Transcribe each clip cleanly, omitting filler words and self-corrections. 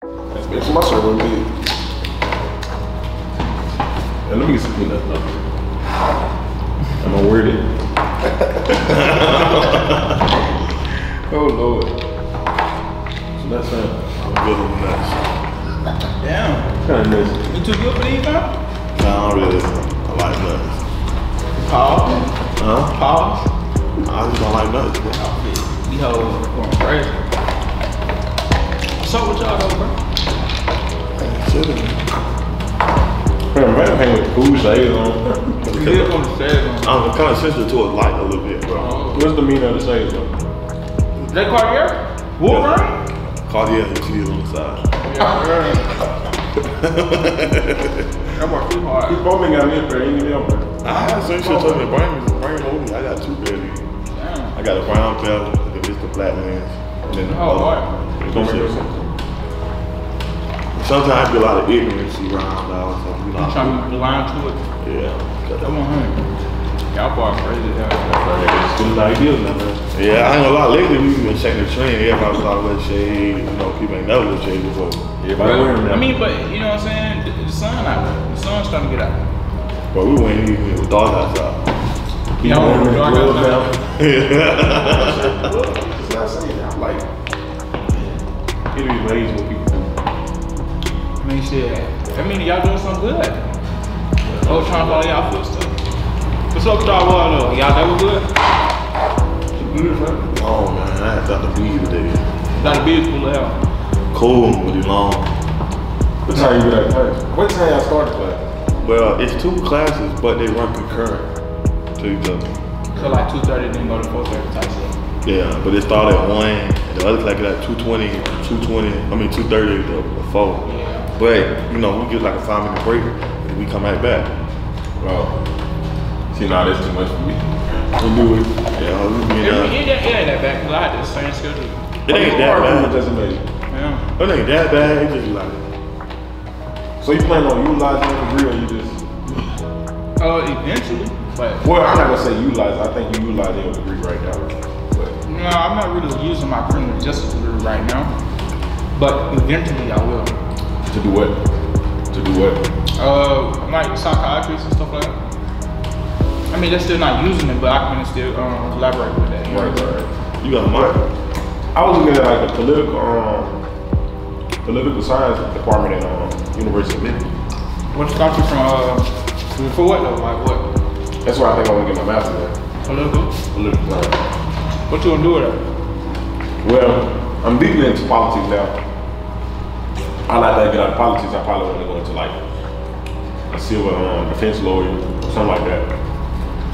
That's big for my server, big. And let me get some peanuts though. I'm gonna weird it. Oh Lord. So that's it. I'm good on nuts. Damn. Kind of nuts. You too good for these, man? No, I don't really. I like nuts. Pause. Huh? Pause. I just don't like nuts, bro. We hoes going crazy. What's up with y'all though, bro? Chilling. Man, I'm hang with food shades on. You live on the stairs, man. I'm kind of sensitive to it light a little bit, bro. What's the meaning of the shades though? That Cartier? Wolverine? Cartier and cheese on the side. Yeah, that worked too hard. He both got me up there, he ain't even up there. I had the same shit told me, bring over. I got two baby. Damn. I got a brown pair, and it's the black lens. And then the Oh, sometimes I feel a lot of ignorance around now. So, You trying to be blind to it? Yeah. Come on, honey. Y'all boys crazy. It's still an idea now, man. Yeah, I ain't gonna lie. Lately, we've been checking the trend. Everybody was always shade. You know, people ain't never wear shade before. Everybody wearing them now. I mean, but you know what I'm saying? The sun out. The sun's starting to get out. But we went even with dog outside. You know, Y'all wearing dark gloves outside. now. Yeah. It's not saying that. I'm like, it be lazy what people do. I mean, shit. I mean, y'all doing something good. Oh, trying to follow y'all footsteps. What's up with y'all boys though? Y'all that was good? Oh man, I had Dr. B today. Got the beard full of hell. Cool with it long. What time you get out of class? What time y'all started class? Well, it's two classes, but they run concurrent to each other. So like 2:30, then go to 4:30 type shit. Yeah, but it started at 1, and the other class got at 2:30 to 4. Yeah. But, you know, we get like a 5-minute break, and we come right back. Well, see, now that's too much for me. We do it. Yeah, we be It ain't that bad because I had the same schedule. It ain't that It bad. doesn't matter. Yeah. It ain't that bad, it just like, So you plan on utilizing the degree or you just? Eventually, but Well, I'm not gonna say utilize. I think you utilizing your degree right now. But no, I'm not really using my criminal justice degree right now. But eventually I will. to do what? To do what? Like psychiatrists and stuff like that. I mean, they're still not using it, but I can still collaborate with that. You know? Right. you got a mic? I was looking at like the political science department at University of Memphis. What stopped you from for what though? Like what? That's where I think I want to get my master's at. Political? Political science. What you gonna do with that? Well, I'm deeply into politics now. I like to get out of politics. I probably want to go into like a civil defense lawyer or something like that.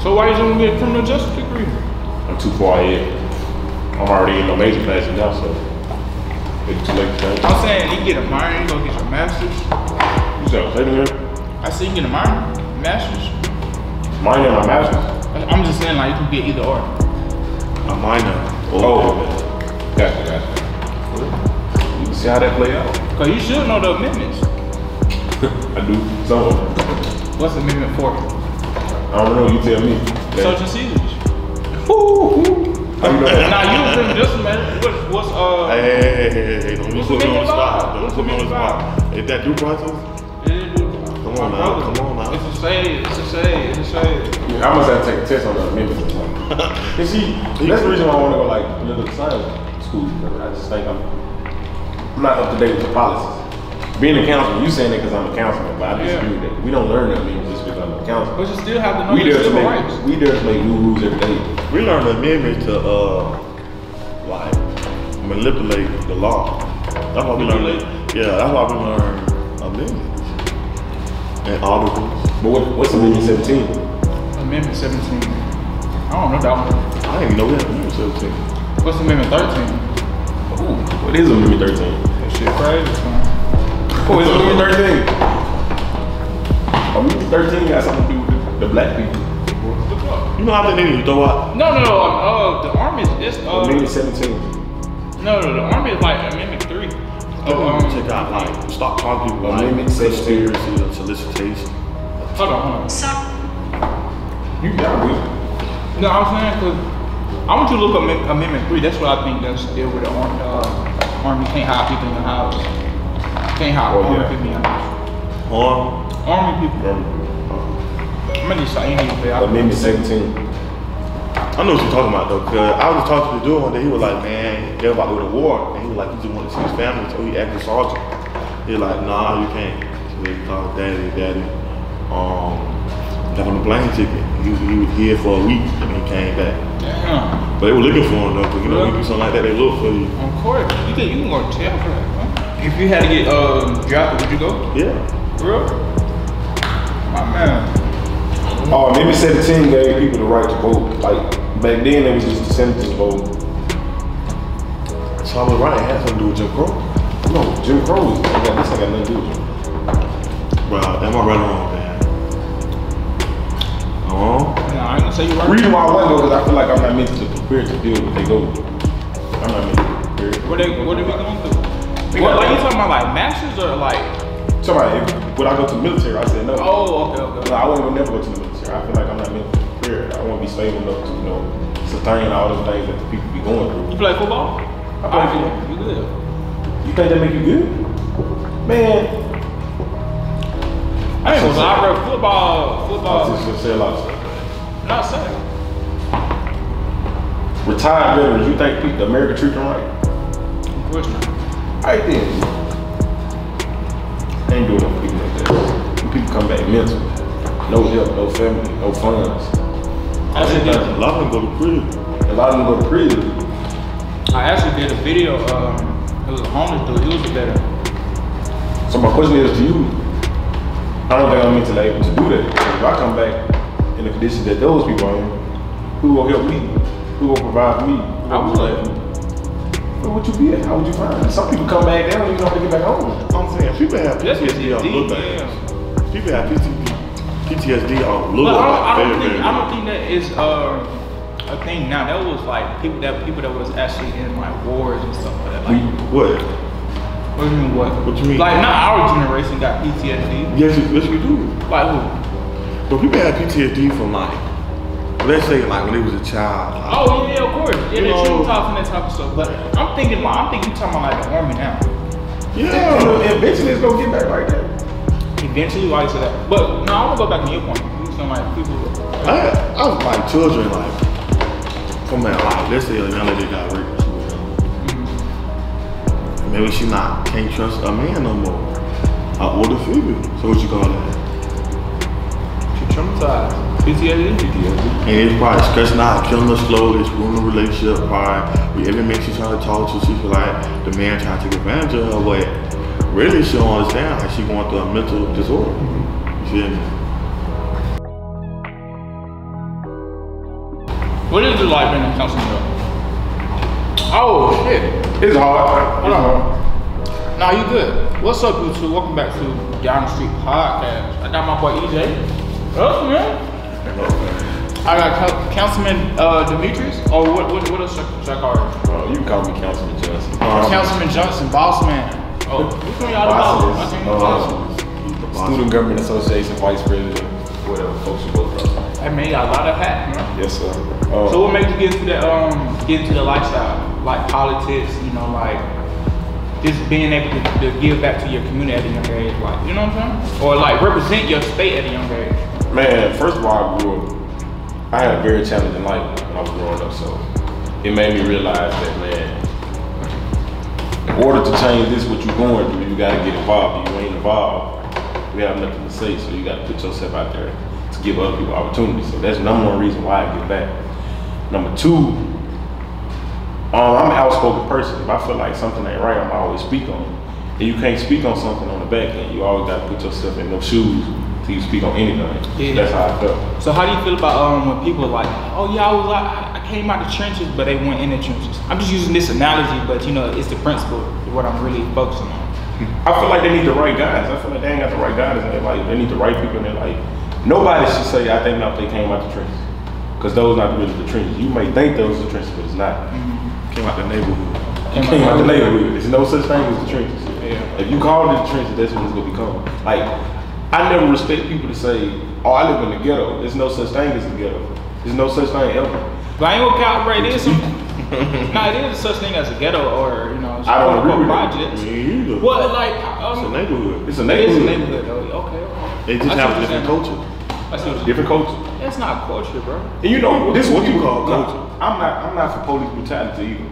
So why you gonna get a criminal justice degree? I'm too far ahead. I'm already in my major classes now, so it's too late to change. I'm saying you get a minor, you go get your master's. You said, say it again? I said you get a minor, master's. Mine and my master's. I'm just saying like you can get either or. A minor. Oh, gotcha. You can see how that play out. Cause you should know the amendments. I do. Some of them. What's Amendment 4? I don't know. You tell me. Search and seizures. How you know that? Now you was in this man. What's Hey, don't What's put me on the Amendment spot. 5? Don't What's put me on the Amendment spot. Is that due process? Come on now. It's a shade. It's a shade. I must have to take a test on the amendments or something. And see, that's the reason why I want to go like political science school. I just think I'm not up to date with the policies. Being a counselor, you saying that because I'm a counselor, but I disagree with that. We don't learn that means just because I'm a counselor. But you still have to know We your there to civil make rights. we there to make new rules every day. We learned the amendment to like manipulate the law. That's why we learned. Yeah, that's why we learned amendments and articles. But what's Amendment 17? Amendment 17. I don't know that one. I didn't even know we had amendment 17. What's Amendment 13? Ooh, what is Amendment 13? That shit crazy, son. Oh, it's Amendment 13. Amendment 13 got something to do with the black people. You know how they need to throw out? No. The Army is Amendment 17. No, the Army is like Amendment 3. Check out like stop talking about Amendment like 16. conspiracy or solicitation. Hold on. You got me. No, I'm saying because I want you to look at Amendment 3. That's what I think that's deal with the Army. Army can't hire people in the house. Can't hire Oh, army yeah. people in your house. Army people. How many shots you need to pay? But maybe 17. I know what you're talking about though, cause I was talking to the dude one day. He was like, "Man, they're about to go to war," and he was like, "He just wanted to see his family, so he acted sergeant." He was like, "Nah, you can't." So they called daddy. Got on the plane ticket. He was here for a week and he came back. Damn. But they were looking for him though, cause you know, when you do something like that, they look for you. Of course. You can go to jail for that, huh? If you had to get drafted, would you go? Yeah. For real? My man. Oh, maybe 17 gave people the right to vote. Like back then, it was just the senators vote. So I was right. It had something to do with Jim Crow. No, Jim Crow. This ain't got nothing to do with Jim Crow. Bro, am I right or wrong, man? Nah, I ain't gonna say you right. Reason why I went though, because I feel like I'm not mentally prepared to deal with what they go through. I'm not mentally prepared. What are we going through? What, like you talking about like masters or like? Somebody, would I go to the military? I said no. Oh, okay. No, I wouldn't never go to the military. I feel like I'm not mentally prepared. I won't be stable enough to, sustain all those things that the people be going through. You play football? I play football. You good? You think that make you good? Man. I ain't gonna lie, bro. Football. I just say a lot of stuff. Not saying. Retired veterans, you think the American treat them right? Of course not. Right then. I ain't doing no people like that. When people come back mental. No help, no family, no funds. A lot of them go to prison. A lot of them go to prison. I actually did a video. It was a homeless dude. He was a veteran. So my question is to you, I don't think I'm mentally able to do that. If I come back in the condition that those people are in, who will help me? Who will provide for me? I would. Where would you be at? How would you find it? Some people come back, they don't even know how to get back home. I'm saying people have PTSD on little things. People have PTSD on little things. I don't think that is a thing now. That was like people that was actually in like wars and stuff like that. Like, what? What do you mean what? What you mean? Like not our generation got PTSD. Yes, we do. Like who? But people have PTSD from like, let's say like when they was a child. Like, oh yeah, of course. Yeah, they talking that type of stuff. But I'm thinking you talking about like the army now. Yeah, eventually it's gonna get back right there. Eventually, why you say that? But no, I want to go back to your point. You sound like people. I was like children, like from that, like let's say a young lady got raped. Maybe she can't trust a man no more. An older female. So what you call that? She traumatized. PTSD. And it's probably stressing out, killing her slowly, it's ruining the relationship. Probably every man she's trying to talk to, she feel like the man trying to take advantage of her. But really, she don't understand like she going through a mental disorder. You feel me? What is it like being in counseling? Oh shit. It's hard. Hold on. Nah, you good. What's up, YouTube? Welcome back to Down the Street Podcast. I got my boy EJ. Up, man. I got Counlciman Demetrius. Or what else should I call him? You can call me Counlciman Johnson. Counlciman Johnson, boss man. Oh, which one y'all about? Student Government Association Vice President, whatever folks you both from. Hey man, you got a lot of hats, man. Yes, sir. So what made you get into that get into the lifestyle? Like politics, like just being able to give back to your community at a young age, like, you know what I'm saying? Or like represent your state at a young age. Man, first of all, I had a very challenging life when I was growing up, so it made me realize that, man, in order to change this, what you're going through, you gotta get involved. If you ain't involved, we have nothing to say, so you gotta put yourself out there to give other people opportunities. So that's number one reason why I give back. Number two, I'm an outspoken person. If I feel like something ain't right, I'm always speak on it. And you can't speak on something on the back end. You always gotta put yourself in those shoes till you speak on anything. Yeah. That's how I felt. So how do you feel about when people are like, oh yeah, I came out the trenches, but they weren't in the trenches? I'm just using this analogy, but it's the principle of what I'm really focusing on. I feel like they need the right guys. I feel like they ain't got the right guys in their life. They need the right people in their life. Nobody should say, I think not they came out the trenches. Because those are not really the trenches. You may think those are the trenches, but it's not. Came out the neighborhood. Came out the neighborhood. There's no such thing as the trenches. Yeah. If you call it the trenches, that's what it's gonna become. Like, I never respect people to say, oh, I live in the ghetto. There's no such thing as the ghetto. There's no such thing ever. But I ain't gonna calibrate this. Nah, it is such thing as a ghetto or, I don't agree with projects. Me either. Well, like, It's a neighborhood. It's a It is a neighborhood. neighborhood though. Okay. They just have a different culture. I see what you're Different culture. That's not culture, bro. And you know, this is What you people- call culture? I'm not for police brutality either.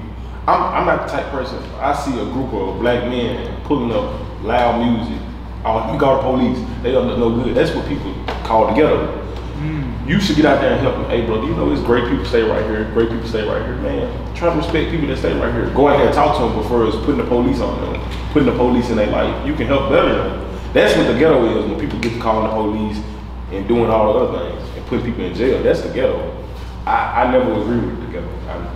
I'm not the type person. I see a group of black men pulling up loud music. Oh, you call the police. They don't look no good. That's what people call the ghetto. You should get out there and help them. Hey, bro, do you know there's great people stay right here? Great people stay right here, man. Try to respect people that stay right here. Go out there and talk to them before it's putting the police on them, putting the police in their life. You can help better them. That's what the ghetto is when people get to calling the police and doing all the other things and putting people in jail. That's the ghetto. I never agree with the ghetto.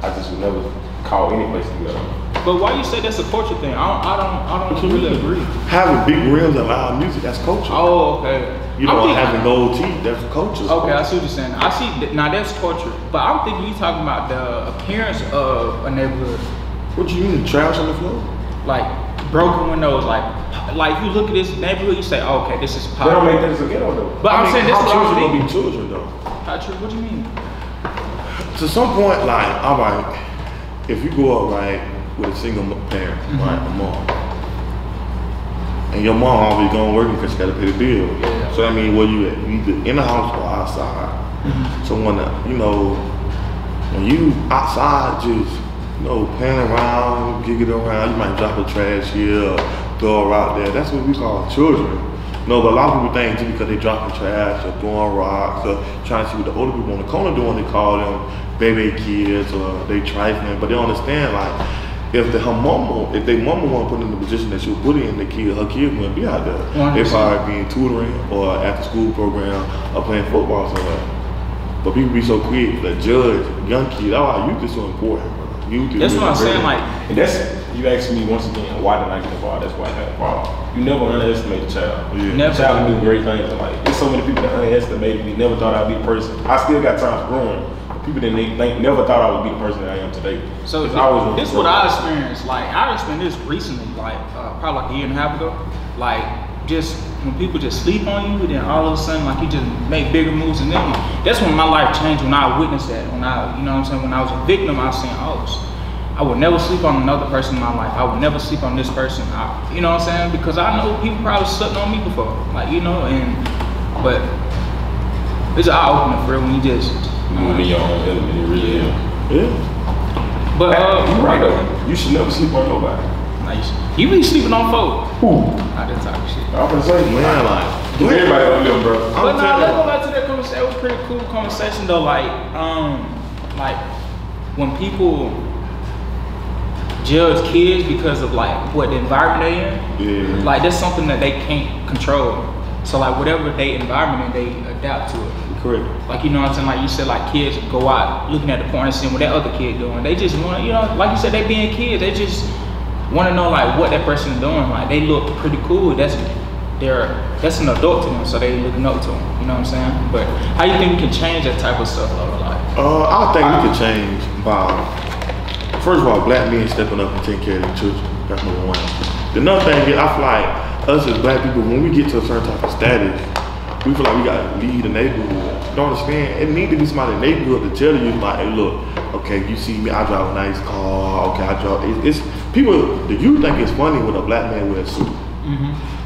I just would never call any place the ghetto. But why you say that's a culture thing? I don't really agree. Having big rims and loud music, that's culture. Oh, okay. You know, having gold teeth, that's culture. Okay, I see what you're saying. I see. Now that's culture. But I'm thinking you talking about the appearance of a neighborhood, What you mean, trash on the floor? like broken windows, like if you look at this neighborhood, you say, oh, okay, this is They don't popular. make that as a ghetto though. But I'm saying this how is what I'm children thinking. gonna be children though? How true? What do you mean? To some point, like, all right, if you go up right with a single parent, right, a mom, and your mom always going working because she got to pay the bill. Yeah. So I mean, where you at? You either in the house or outside. So when when you outside, just playing around, giggling around, you might drop a trash here, or throw a rock there. That's what we call children. But a lot of people think just because they dropping trash or throwing rocks or trying to see what the older people on the corner doing, they call them baby kids or they trifling. But they don't understand, like, if their mama want to put in the position that she'll put in, her kid wouldn't be out there. 100%. They probably be in tutoring or after school program or playing football somewhere. But people be so quick to judge young kids. Oh, youth is so important, bro. Youth is That's really what I'm saying. important. Like, And that's, you ask me once again, why did I get involved? That's why I got involved. You never underestimate the child. Yeah. Never. The child can do great things in life. There's so many people that underestimated me, never thought I'd be the person. I still got time for growing. People didn't never thought I would be the person that I am today. so It's always this is what I experienced. Like, I experienced this recently, like probably like a year and a half ago. Like, just when people just sleep on you, and then all of a sudden, like, you just make bigger moves than them. That's when my life changed. When I witnessed that, when I, you know what I'm saying, when I was a victim, I was saying, oh, I would never sleep on another person in my life. I would never sleep on this person. You know what I'm saying? Because I know people probably slept on me before, like, but it's an eye opener for real when you just. Move in your own element, it really is. Yeah. But You're right though. You should never sleep on nobody. nice. You be sleeping on folk. Who? I didn't talk shit. I'm gonna say, Man, like, everybody on them, bro. But now telling let's you. go back to that conversation. It was a pretty cool conversation though. Like when people judge kids because of like what the environment they in, Yeah. like that's something that they can't control. So like whatever they environment, they adapt to it. Correct. Like, you know what I'm saying? Like you said, like kids go out looking at the porn and seeing what that other kid doing. They just want, like you said, they being kids. They just want to know like what that person is doing. Like they look pretty cool. That's an adult to them, so they looking up to them. You know what I'm saying? But how you think we can change that type of stuff, though? Like, I think we could change by, first of all, black men stepping up and taking care of their children. That's number one. The another thing is, I feel like us as black people, when we get to a certain type of status, we feel like we gotta lead the neighborhood. You don't understand? It need to be somebody in the neighborhood to tell you, like, hey, look, okay, you see me, I drive a nice car. Okay, I drive. It's people. The youth think it's funny when a black man wears a suit.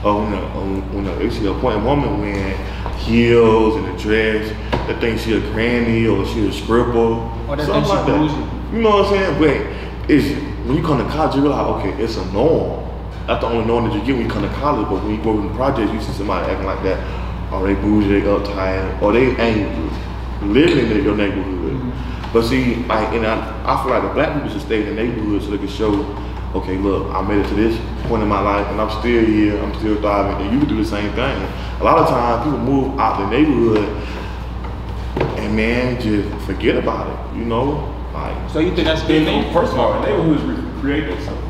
Or when they see a pointing woman wearing heels and a dress, they think she a granny or she a stripper, or they something think she like that. bougie. You know what I'm saying? But it's when you come to college, you realize, okay, it's a norm. That's the only norm that you get when you come to college. But when you go in the projects, you see somebody acting like that. Or they bougie, they uptight, or they ain't living in your neighborhood. But see, like, and I feel like the black people should stay in the neighborhood so they can show, okay, look, I made it to this point in my life, and I'm still here, I'm still thriving, and you can do the same thing. A lot of times, people move out the neighborhood, and man, just forget about it, Like, so you think that's a good thing? First of all, neighborhoods create themselves.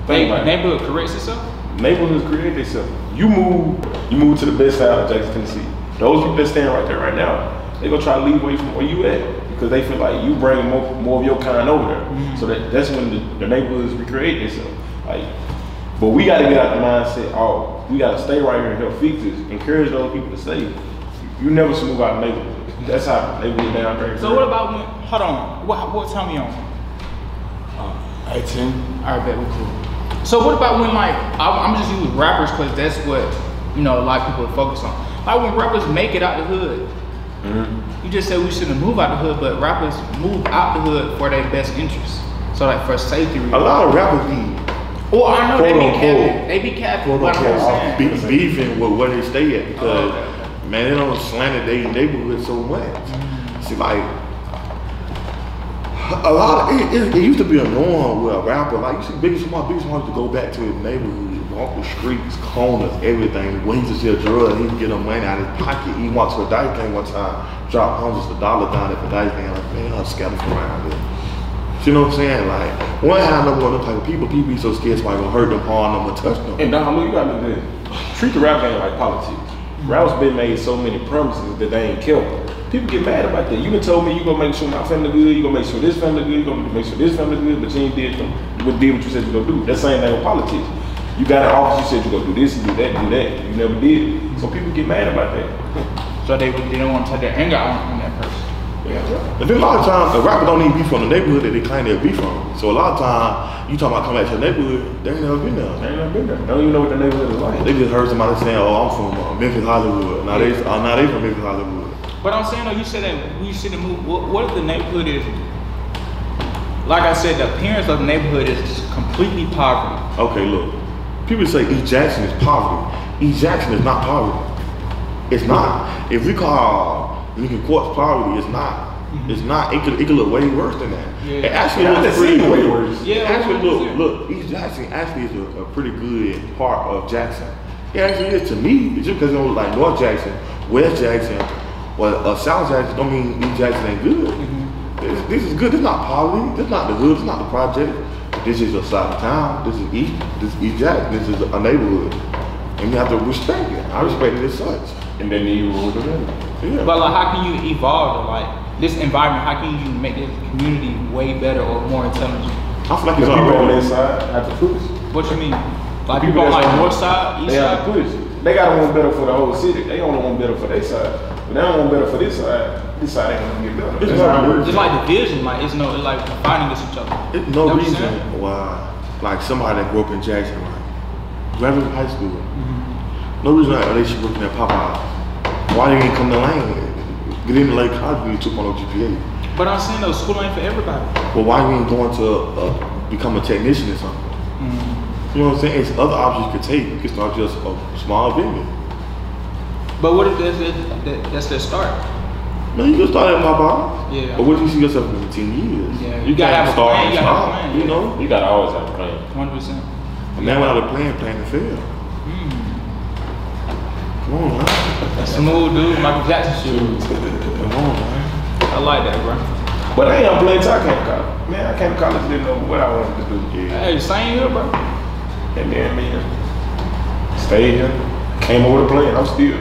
Think about it. Neighborhood corrects itself? Neighborhoods create themselves. You move to the best side of Jackson, Tennessee. Those people that stand right there right now, they gonna try to leave away from where you at because they feel like you bring more of your kind over there. So that's when the neighborhoods recreate themselves. Like, but we gotta get out the mindset. Oh, we gotta stay right here and help fix this. Encourage those people to stay. You never should move out the neighborhood. That's how they get down there. So what about when? Hold on. What time you on? 18. All right, bet we cool. So what about when like, I'm just using rappers because that's what, you know, a lot of people focus on. Like when rappers make it out the hood, you just said we shouldn't move out the hood, but rappers move out the hood for their best interests. So like for safety reasons. A lot of rappers be. Well, I know they be capping, but I'm saying. Beefing with where they stay at because, man, they don't slander their neighborhood so much. See, like, a lot of, it used to be a norm with a rapper. Like, you see Biggest Smalls used to go back to his neighborhood, walk the streets, corners, everything. When he used to see a drug, he'd get him money out of his pocket. He went to a dice game one time, dropped hundreds of dollars down at the dice game. Like, man, I'll scatter from around here. You know what I'm saying? Like, one hand number one type of people be so scared somebody gonna hurt them, harm them, or touch them. And Dom, you gotta do this. Treat the rap game like politics. Rap's been made so many promises that they ain't killed. People get mad about that. You done told me you gonna make sure my family good, you gonna make sure this family good, you gonna make sure this family good, but you ain't did what you said you gonna do. That same thing with politics. You got in office, you said you gonna do this, you do that, you never did. So people get mad about that. So they don't want to take their anger on that person. Yeah. And then a lot of times, a rapper don't even be from the neighborhood that they claim they'll be from. So a lot of times, you talking about coming back to the neighborhood, they ain't never been there. They ain't never been there. They don't even know what the neighborhood is like. They just heard somebody saying, oh, I'm from Memphis, Hollywood. Now they from Memphis, Hollywood. But I'm saying, though, you said that we shouldn't move. What if the neighborhood is, like I said, the appearance of the neighborhood is just completely poverty? Okay, look. People say East Jackson is poverty. East Jackson is not poverty. It's not. If we call Lincoln Court's poverty, it's not. It's not. It could look way worse than that. Yeah. It actually looks pretty way worse. Yeah. Actually, look. East Jackson actually is a pretty good part of Jackson. It actually is to me. It's just because it don't look like North Jackson, West Jackson, or South Jackson don't mean East Jackson ain't good. This is good. This is not poverty. This is not the hood. This is not the project. This is a side of town. This is East. This is East Jackson. This is a neighborhood, and you have to respect it. I respect it as such. And then you rule the neighborhood. Yeah. But like, how can you evolve like this environment? How can you make this community way better or more intelligent? I feel like it's people on already. the inside have to push. What you mean? Like people on like north side, east they have side? to push. They gotta want better for the whole city. They only want better for their side. But they don't want better for this side. This side ain't gonna get better. It's not worse. It's like division, like it's like fighting against each other. It's no Know what I'm reason saying? why, like somebody that grew up in Jackson, like graduated high school, no reason why they should work in that Popeyes. Why they ain't come to Lane? Get into Lake College with 2.0 GPA. But I'm saying though, school ain't for everybody. Well, why you ain't going to become a technician or something? You know what I'm saying? It's other options you could take. You could start just a small business. But what if that's their start? Man, you can start at Popeyes. Yeah. But what if you see yourself in 10 years? Yeah. You gotta have a plan. You gotta have a plan. You know? You gotta always have a plan. 100%. And now without a plan to fail. Come on, man. That's smooth, dude. Michael Jackson shoes. Come on, man. I like that, bro. But I ain't playing till I came to college. Man, I came to college, didn't know what I wanted to do. Hey, same here, bro. And then, man, stayed here, came over to playing. I'm still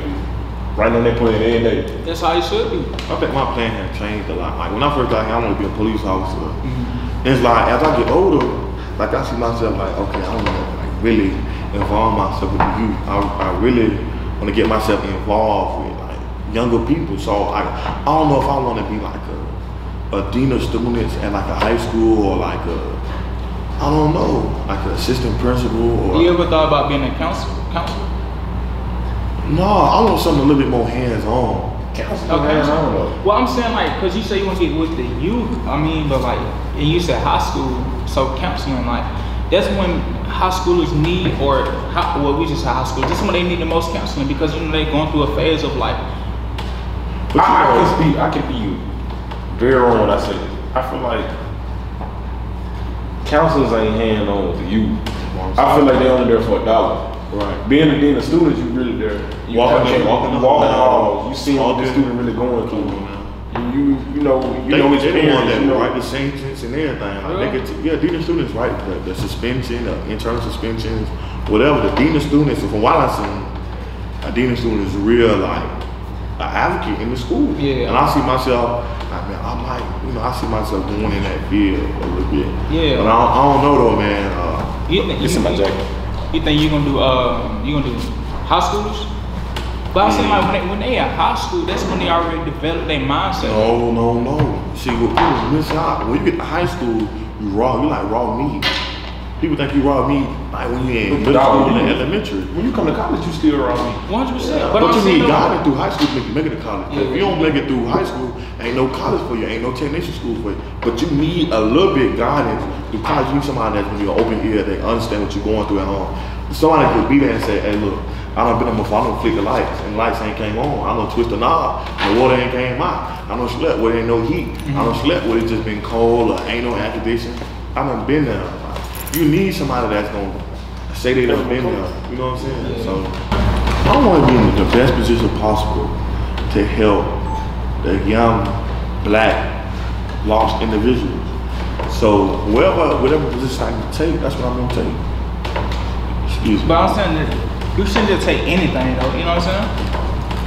right on that plan every day. That's how you should be. I think my plan has changed a lot. Like when I first got here, I want to be a police officer. It's like as I get older, like I see myself like, okay, I want to like really involve myself with the youth. I really want to get myself involved with like younger people. So I don't know if I want to be like a dean of students at like a high school or like I don't know, like an assistant principal or. You ever thought about being a counselor? No, I want something a little bit more hands-on. Okay. Well, I'm saying like, cause you say you want to get with the youth. I mean, but like, and you said high school, so counseling, like, that's when high schoolers need, well, we just say high school. This is when they need the most counseling because you know they're going through a phase of like. I can be very wrong when I say this. I feel like counselors ain't hand-on with the youth. I feel like they're only there for $1. Right. Being a dean of students, you really there. You walking the halls. You see what the student really going through. You know his parents. They write the sentences and everything. Like they get dean of students write the suspension, the internal suspensions, whatever. The dean of students, from what I've seen, a dean of student is real like an advocate in the school. Yeah. And I see myself, like, man, I might, I see myself going in that field a little bit. Yeah. But I don't know though, man. It's in my jacket. You think you're gonna do high schoolers? But I'm saying like when they in high school, that's when they already develop their mindset. No. See, what people miss out, when you get to high school, you like raw meat. People think you raw meat like when you in middle school and elementary. When you come to college, you still raw meat. 100%. But you need guidance through high school to make it to college. If you don't make it through high school, ain't no college for you, ain't no technician school for you. But you need a little bit guidance through college. You need somebody that's when you're open ear, they understand what you're going through at home. Somebody could be there and say, hey look, I done been on my phone, I done flick the lights, and the lights ain't came on. I done twist the knob, and the water ain't came out. I done slept where there ain't no heat. I done slept where it just been cold or ain't no air conditioning. I done been there. You need somebody that's gonna say they done been there. You know what I'm saying? Yeah. So I want to be in the best position possible to help the young, black, lost individuals. So whatever position I can take, that's what I'm gonna take. Excuse me. But I'm saying that you shouldn't just take anything though. You know what I'm saying?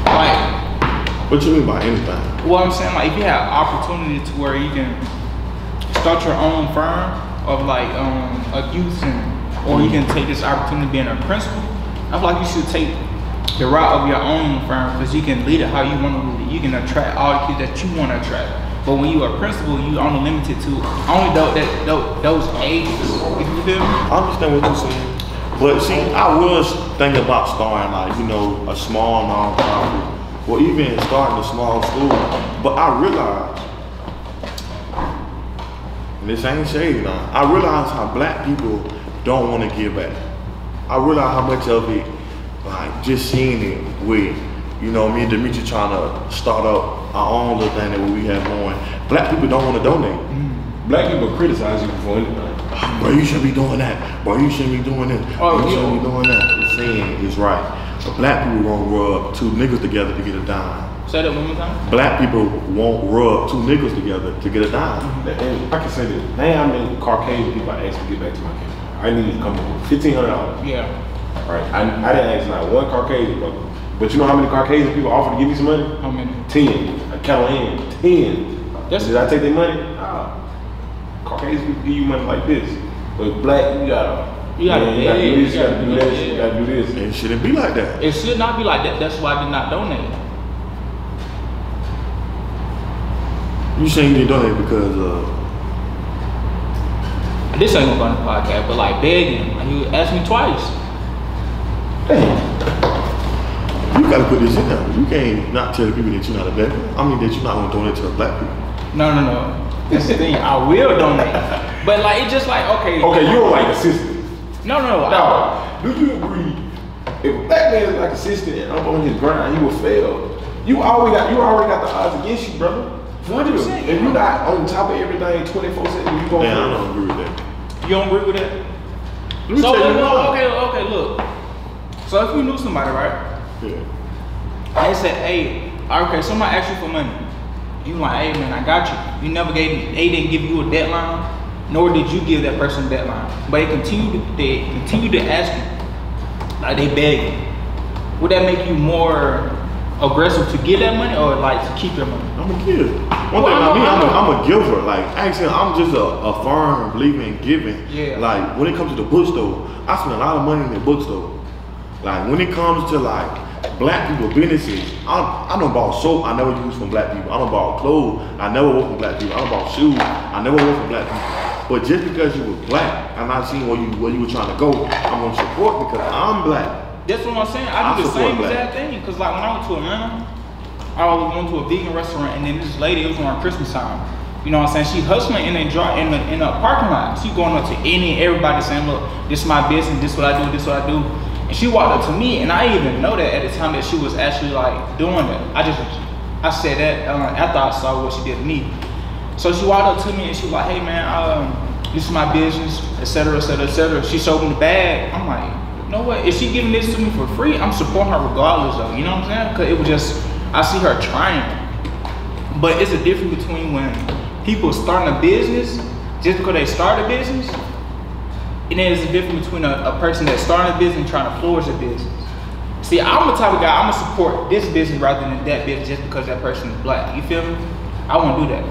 Like, what you mean by anything? Well, I'm saying like if you have opportunity to where you can start your own firm of like a youth center, or you can take this opportunity being a principal, I feel like you should take the route of your own firm because you can lead it how you want to lead it. You can attract all the kids that you want to attract. But when you are a principal, you only limited to only those ages. If you feel me? I understand what you're saying. But see, I was thinking about starting like, you know, a small nonprofit or even starting a small school. But I realized, and this ain't shade now, I realize how black people don't want to give back. I realize how much of it, like just seeing it with, you know, me and Demetri trying to start up our own little thing that we have going. Black people don't want to donate. Black people criticize you for anything. Bro, you shouldn't be doing that. Bro, you shouldn't be doing this. Oh, you shouldn't be doing that. It's saying is right. But black people won't rub two niggas together to get a dime. Say that one more time. Black people won't rub two niggas together to get a dime. And I can say this. Now how many Caucasian people I asked to get back to my camp? I need to come up with $1,500. Yeah. Right. I didn't ask not one Caucasian brother. But you know how many Caucasian people offer to give me some money? How many? 10. I count on hand. 10. Did I take their money? Nah. Caucasian people give you money like this. But black, you gotta do this, you gotta do that, you gotta do this. It shouldn't be like that. It should not be like that. That's why I did not donate. You saying you didn't donate because this ain't gonna go on the podcast, but like begging, like you asked me twice. Damn. You gotta put this in there. You can't not tell the people that you're not a beggar. I mean that you're not gonna donate to the black people. No. That's the thing. I will donate, but like it's just like okay. Okay, you don't like assistance. No. Do you agree? If a black man is like assistant and I'm on his grind, he will fail. You already got the odds against you, brother. 100%. If you're not on top of everything 24/7, you gonna. Man, I don't agree with that. You don't agree with that? Let me tell you why. Okay, look. So if you knew somebody, right? Yeah. And they said, hey, okay, somebody asked you for money. You like, hey man, I got you. You never they didn't give you a deadline, nor did you give that person a deadline. But they continue to ask you, like they beg you. Would that make you more aggressive to get that money or like to keep your money? I'm a giver. One thing about me, I'm a giver. Like actually, I'm just a firm believer in giving. Yeah. Like when it comes to the bookstore, I spend a lot of money in the bookstore. Like when it comes to like black people businesses, I don't buy soap I never use from black people. I don't buy clothes I never work from black people. I don't buy shoes I never work from black people. But just because you were black, I'm not seeing where you were trying to go. I'm gonna support because I'm black. That's what I'm saying. I do the same exact thing. Cause like when I went to Atlanta, I went to a vegan restaurant and then this lady, it was around Christmas time. You know what I'm saying? She hustling in a parking lot. She going up to everybody saying, look, this is my business, this is what I do, this is what I do. And she walked up to me, and I didn't even know that at the time that she was actually like doing that. I said that after I saw what she did to me. So she walked up to me and she was like, hey man, this is my business, etc., etc., etc. She showed me the bag. I'm like, you know what? If she giving this to me for free, I'm supporting her regardless though. You know what I'm saying? Cause it was just, I see her trying. But it's a difference between when people starting a business just because they start a business. And then there's a difference between a person that's starting a business and trying to flourish a business. See, I'm the type of guy, I'm gonna support this business rather than that business just because that person is black. You feel me? I won't do that.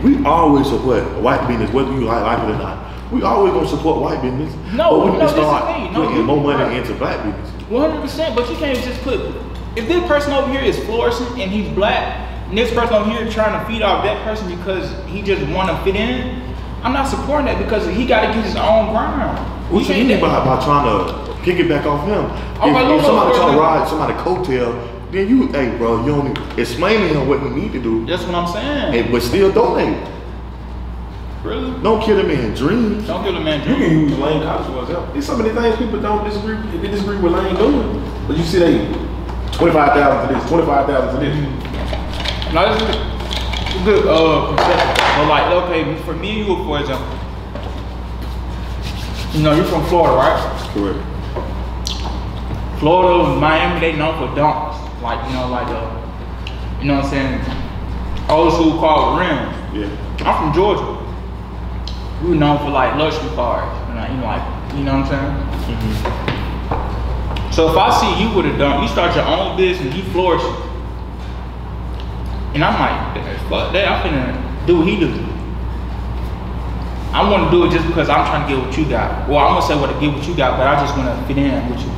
We always support white business, whether you like it or not. We always gonna support white business. No, but we can this start is me. No, putting more money right. into black business. 100%, but you can't just put, if this person over here is flourishing and he's black, and this person over here trying to feed off that person because he just want to fit in, I'm not supporting that because he got to get his own ground. What you mean by trying to pick it back off him? If somebody trying to ride somebody coattail, then you, hey bro, you don't explain to him what he need to do. That's what I'm saying. But still donate. Really? Don't kill a man's dreams. Don't kill a man's You dreams. can use Lane College for example. There's so many things people don't disagree with. They disagree with Lane doing. But you see they 25,000 to this, 25,000 to this. No, this is a good concept. But like, okay, for me and you, for example, you know, you're from Florida, right? Correct. Florida, Miami, they known for dunks. Like, you know, like you know what I'm saying? Old school called rims. Yeah. I'm from Georgia. We were known for like luxury cars. And like, you know what I'm saying? Mm-hmm. So if I see you with a dunk, you start your own business, you flourish. And I'm like, fuck that, I'm finna do what he do. I want to do it just because I'm trying to get what you got. Well, I'm gonna say what to get what you got, but I just want to fit in with you.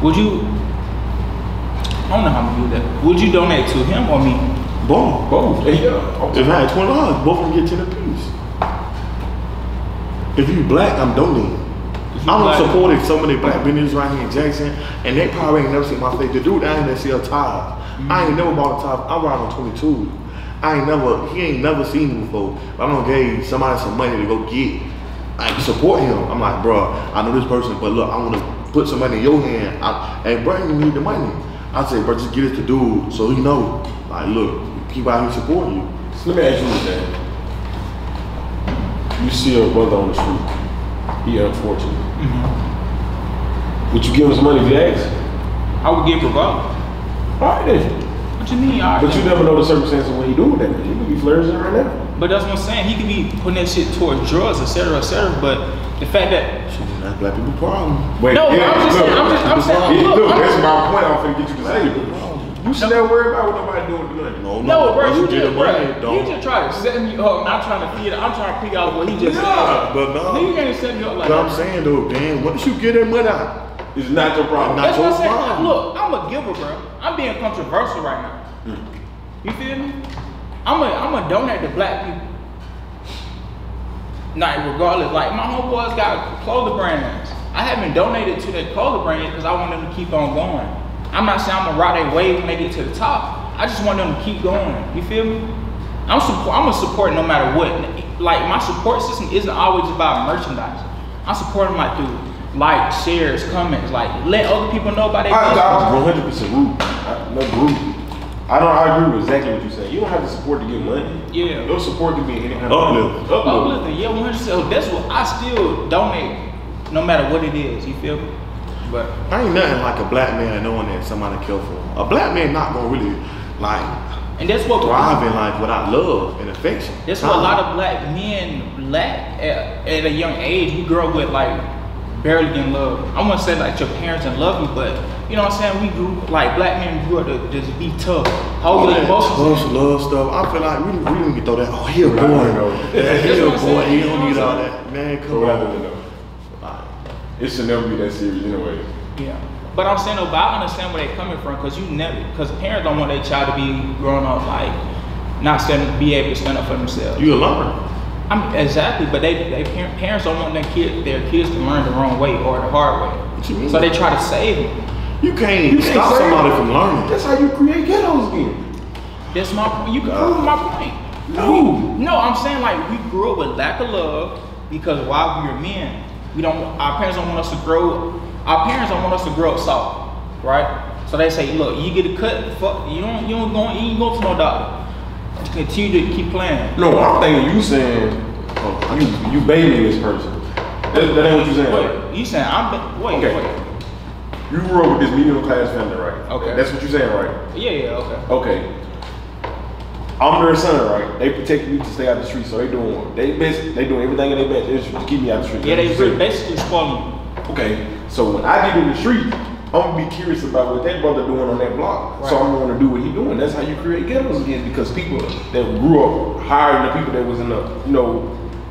Would you? I don't know how I'm gonna do that. Would you donate to him or me? Both. Both. Yeah. If I had $20, both of them get 10 apiece. If you black, I'm donating. I'm supporting so many black businesses right here in Jackson, and they probably ain't never seen my face. The dude down here that sell tires, I ain't never bought a tire. I'm riding on 22. He ain't never seen me before. But I'm gonna give somebody some money to go get. I support him. I'm like, bro, I know this person, but look, I want to put some money in your hand. Hey, bro, you need the money. I say, bro, just get it to dude so he know. Like, look, people out here supporting you. So let me ask you this, man. You see a brother on the street. He unfortunate. Mm-hmm. Would you give him some money if he asked? I would give regardless. All right then. What you mean? But you never know the circumstances when he doing that. He could be flourishing right now. But that's what I'm saying. He could be putting that shit towards drugs, etc., etc. But the fact that That's black people problem. Wait, no, yeah, I'm just saying. look, that's my point. I'm finna get you to say it. You should never worry about what nobody doing with the money. No, bro, you get just, the money, bro, you just try to set me up. Not trying to feed it. I'm trying to figure out what he just said. But no. You can't set me up like But that. I'm saying though, Dan, once you get that money out, It's not your problem. That's what I'm saying. problem. Look, I'm a giver, bro. I'm being controversial right now. You feel me? I'm a donate to black people. Not regardless. Like my homeboys got clothing brands. I haven't donated to their clothing brand because I want them to keep on going. I'm not saying I'm gonna ride their wave when they get to the top. I just want them to keep going. You feel me? I'm a support no matter what. Like my support system isn't always about merchandise. I'm supporting like through likes, shares, comments. Like let other people know about their business. 100% rude. No rude. I agree with exactly what you say. You don't have to support to get money. Yeah. Your support can be any kind Uplift. of Uplifting, yeah, 100%. That's what I still donate, no matter what it is. You feel me? But I ain't nothing like a black man knowing that somebody care for him. A black man not gonna really like and that's what thrive in life without love and affection. That's what a lot of black men lack at a young age. We grow up with like barely getting love. I wouldn't say like your parents didn't love you, but you know what I'm saying? We grew like black men grew up to just be tough. Hold your emotions. Tough love stuff. I feel like we need to throw that. Oh, he a boy. He a boy. He don't need all that. Man, come on. It should never be that serious anyway. Yeah. But I'm saying, though, but I understand where they're coming from because parents don't want their child to be growing up like not be able to stand up for themselves. You a learner. Exactly, but parents don't want their kids to learn the wrong way or the hard way. What you mean? So they try to save them. You can't stop somebody from learning. That's how you create ghettos again. That's my point. You can prove my point. No, I'm saying like we grew up with lack of love because while we were men, our parents don't want us to grow. Our parents don't want us to grow up soft, right? So they say, look, you get a cut, fuck, you don't go to no doctor. Continue to keep playing. No, I'm thinking you saying you babying this person. That ain't what you saying. Wait, you saying wait. You grew up with this medium class family, right? Okay. That's what you're saying, right? Yeah, okay. Okay. I'm their son, right? They protect me to stay out the street, so they doing everything in their best to keep me out the street. Yeah, they basically spoiling you. Okay, so when I get in the street, I'm gonna be curious about what that brother doing on that block. Right. So I'm gonna do what he doing. That's how you create ghettos again, because people that grew up higher than the people that was in the,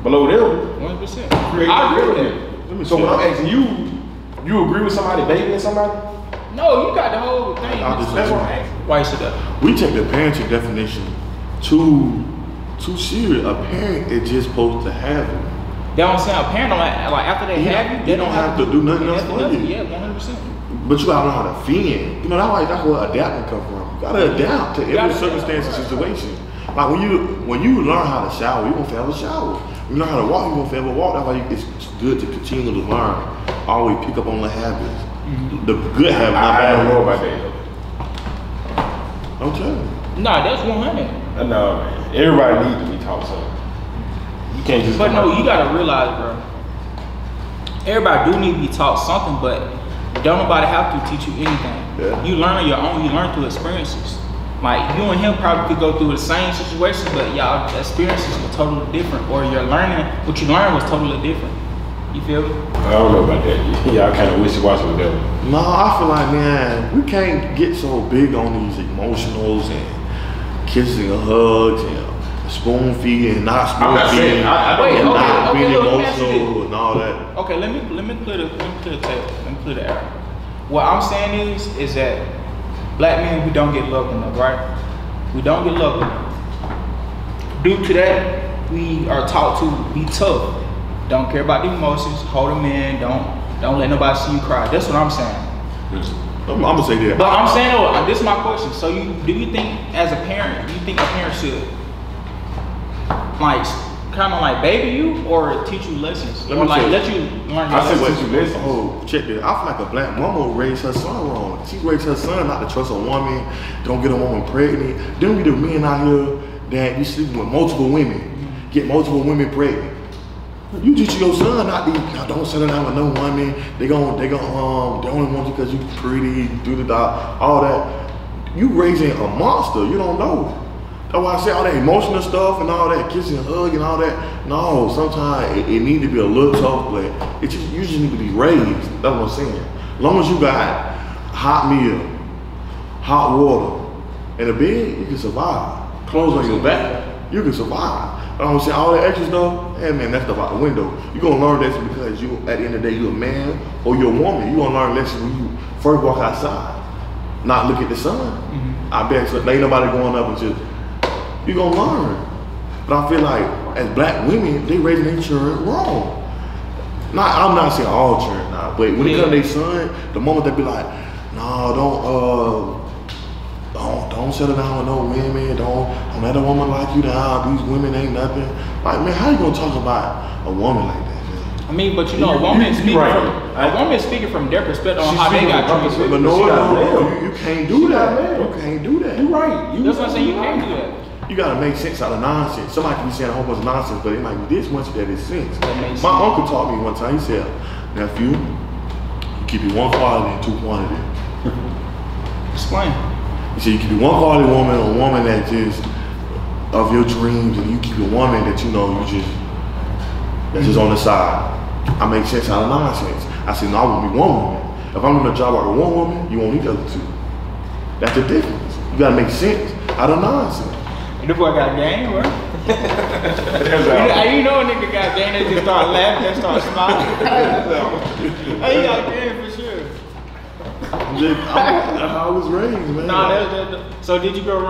below them. 100%. Create ghettos. So when I'm asking you agree with somebody babying somebody? No, you got the whole thing. That's what I'm asking. Why you said that? We take the parenting definition too too serious. A parent is just supposed to have it. That's what I'm saying. A parent don't like after they have you, they don't have to do nothing else for you. Yeah, 100%. But you gotta know how to fend. You know, that's where adapting come from. You gotta adapt to every circumstance and situation. Like when you learn how to shower, you're gonna forever shower. When you learn how to walk, you're gonna forever walk. That's why it's good to continue to learn. Always pick up on the habits. The good habits. I don't know about that. I'm telling you. Nah, that's 100. I know, man. Everybody needs to be taught something. You can't just. But no, you gotta realize, bro. Everybody do need to be taught something, but don't nobody have to teach you anything. Yeah. You learn on your own. You learn through experiences. Like you and him probably could go through the same situation, but y'all experiences were totally different, or your learning, what you learned was totally different. You feel me? I don't know about that. Y'all kind of wishy-washy with that one. No, I feel like, man, we can't get so big on these emotionals and kissing and hugs and spoon feeding and not spoon feeding and not being emotional and all that. Okay, let me clear the table. Let me clear the air. What I'm saying is that black men, we don't get loved enough, right? We don't get loved enough. Due to that, we are taught to be tough. Don't care about the emotions, hold them in, don't let nobody see you cry. That's what I'm saying. I'm gonna say that. But I'm saying, this is my question. So do you think as a parent, you think a parent should like kind of like baby you or teach you lessons? Or like let you learn your lessons? Teach you lessons. Oh, check this. I feel like a black mama raised her son wrong. She raised her son not to trust a woman, don't get a woman pregnant. Don't be the men out here that you sleeping with multiple women, get multiple women pregnant. You teach your son not to, don't settle down with no woman. They only want you because you pretty, all that. You raising a monster. You don't know. That's why I say all that emotional stuff and all that kissing and hug and all that. No, sometimes it needs to be a little tough, but you just need to be raised. That's what I'm saying. As long as you got hot meal, hot water, and a bed, you can survive. Clothes on your back, you can survive. You know what I'm saying? All that extra stuff, hey man, that's stuff out the window. You're gonna learn lessons because you, at the end of the day, you're a man or you're a woman. You're gonna learn lessons when you first walk outside, not look at the sun. I bet so, ain't nobody going up and just, you're gonna learn. But I feel like as black women, they raising their children wrong. I'm not saying all children now, but when it comes to their son, the moment they be like, no, don't settle down with no women, don't let a woman like you down, these women ain't nothing. Like, man, how you gonna talk about a woman like that, man? I mean, but you know, a woman is speaking from their perspective on how they got treated. But no, you can't do that. You can't do that. You're right. That's what I'm saying, you can't do that. You gotta make sense out of nonsense. Somebody can be saying a whole bunch of nonsense, but it might be this much that is sense. My uncle taught me one time, he said, nephew, you keep it one quality and two quantity. Explain. He said you keep it one quality woman, a woman that just of your dreams, and you keep a woman that you know that's just on the side. I make sense out of nonsense. I said, no, I want to be one woman. If I'm doing a job like one woman, you won't need the other two. That's the difference. You gotta make sense out of nonsense. The boy got game, bro. You know a nigga got game, they just start laughing, they start smiling. Hey, you got game for sure. I was raised, man. Nah, so did you grow up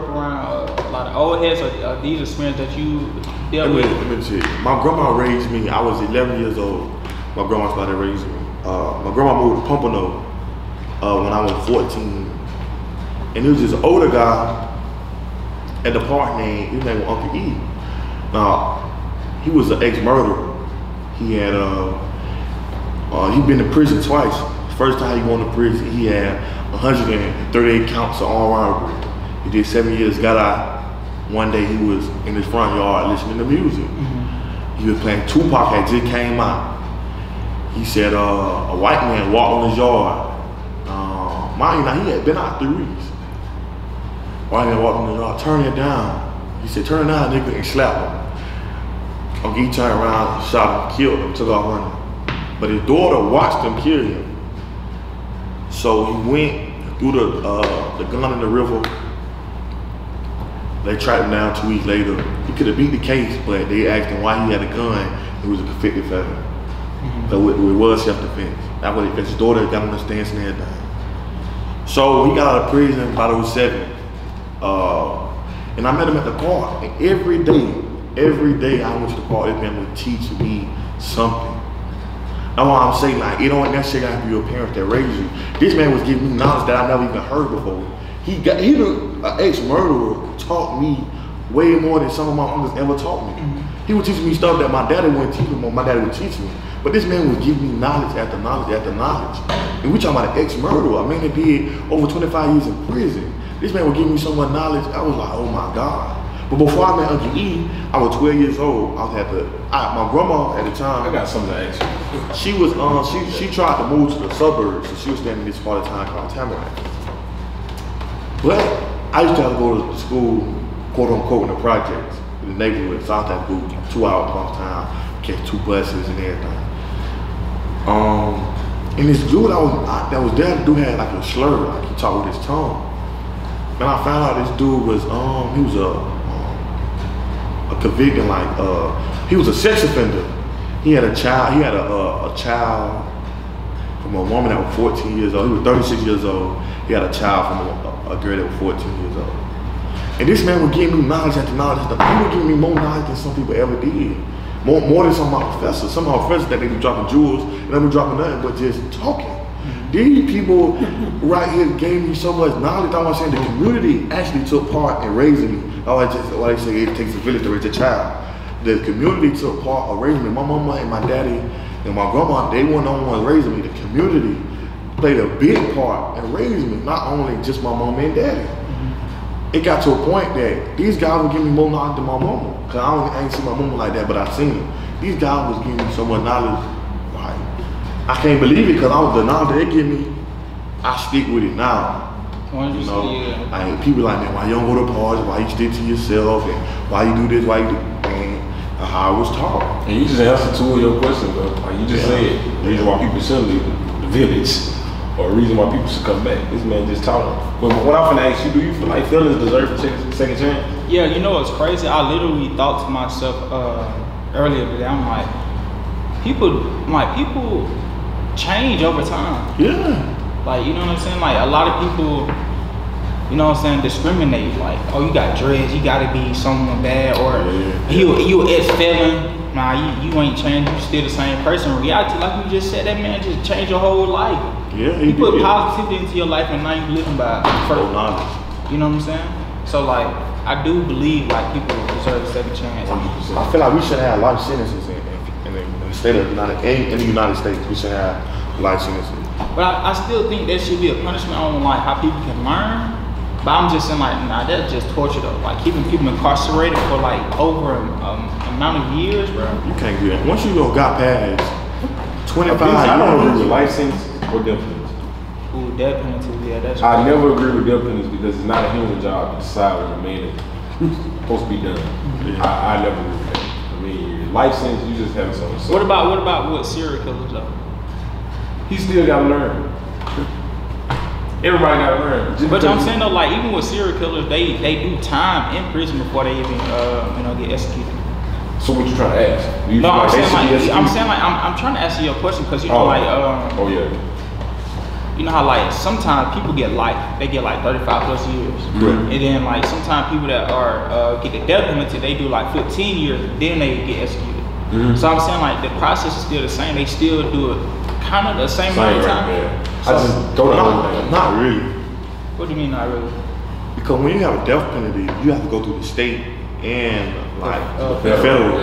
around a lot of old heads, or these experiences that you dealt with? Let me tell you. My grandma raised me. I was 11 years old. My grandma started raising me. My grandma moved to Pompano when I was 14. And there was this older guy at the park his name was Uncle E. Now, he was an ex-murderer. He had he'd been to prison twice. First time he went to prison, he had 138 counts of armed robbery. He did 7 years, got out. One day he was in his front yard listening to music. He was playing Tupac had just came out. He said a white man walked on his yard. Mind you, now he had been out 3 weeks. White man walked on the yard, turn it down. He said, turn it down, nigga, and slapped him. He turned around, shot him, killed him, took off running. But his daughter watched him kill him. So he went, threw the gun in the river. They tracked him down 2 weeks later. He could have beat the case, but they asked him why he had a gun. He was a convicted felon. So it was self-defense. That was because his daughter got on the stance and everything. So he got out of prison about 07. And I met him at the park, and every day I went to the park, this man would teach me something. That's why I'm saying, like, it don't necessarily have to be your parents that raised you. This man was giving me knowledge that I never even heard before. An ex-murderer taught me way more than some of my uncles ever taught me. He was teaching me stuff that my daddy wouldn't teach me, but my daddy would teach me. But this man was giving me knowledge after knowledge after knowledge. And we talking about an ex-murderer, a man that did over 25 years in prison. This man was giving me so much knowledge, I was like, oh my God. But before I met Uncle E, I was 12 years old. My grandma at the time. I got something to ask you. She was she tried to move to the suburbs, so she was staying in this part of town called Tamarack. But I used to have to go to school, quote unquote, in the projects in the neighborhood. So I had to go 2 hours across town, catch 2 buses and everything. And this dude that was there, the dude had like a slur, like he talked with his tongue. And I found out this dude was he was a convicted, like he was a sex offender. He had a child. He had a child from a woman that was 14 years old. He was 36 years old. He had a child from a girl that was 14 years old. And this man would give me knowledge after knowledge. He would give me more knowledge than some people ever did. More than some of my professors. Some of my professors that they be dropping jewels and they be dropping nothing but just talking. These people right here gave me so much knowledge. I was saying the community actually took part in raising me. Why they say it takes a village to raise a child. The community took part of raising me. My mama and my daddy and my grandma, they weren't the only ones raising me. The community played a big part in raising me, not only just my mama and daddy. It got to a point that these guys would give me more knowledge than my mama. Cause I ain't seen my mama like that, but I seen them. These guys was giving me so much knowledge. Like, I can't believe it, cause the knowledge they give me, I stick with it now. You know, like people like, man, why you don't go to parties? Why you stick to yourself? And why you do this? Why you do? And how I was taught. And you just answered 2 of your questions, bro. Like you just said, the reason why people shouldn't leave the village, or the reason why people should come back. This man just taught them. But what I'm gonna ask you, do you feel like feelings deserve a second chance? Yeah, you know what's crazy? I literally thought to myself earlier today, I'm like, people change over time. Yeah. Like, you know what I'm saying? Like, a lot of people, you know what I'm saying, discriminate. Like, oh, you got dreads, you gotta be someone bad, or you ex-felon. Nah, you ain't changed, you still the same person. In reality, like you just said, that man just changed your whole life. Yeah, he put positivity into your life, and now you living by first knowledge. You know what I'm saying? So, like, I do believe, like, people deserve a second chance. 100%. I feel like we should have life sentences in the state of in the United States. We should have life sentences. But I still think there should be a punishment on, like, how people can learn. But I'm just saying, like, nah, that's just torture though. Like, keeping people incarcerated for like over amount of years, bro. You can't do that. Once you got past 25 years, I don't agree with life sentence or death penalty. Ooh, death penalty, yeah, that's I never agree with death penalty because it's not a human job to decide when a man is supposed to be done. Yeah. I never agree with that. I mean, life sentence, you just have something. What about serial killers though? He still gotta learn. Everybody gotta learn. But I'm saying though, like, even with serial killers, they do time in prison before they even get executed. So what you trying to ask? No, I'm saying like I'm trying to answer your question because you know you know how like sometimes people get life, they get like 35 plus years, and then like sometimes people that are get the death penalty, they do like 15 years, then they get executed. So I'm saying like the process is still the same. They still do it kind of the same amount of time. So, I just don't know. Not really. What do you mean not really? Because when you have a death penalty, you have to go through the state and like the federal.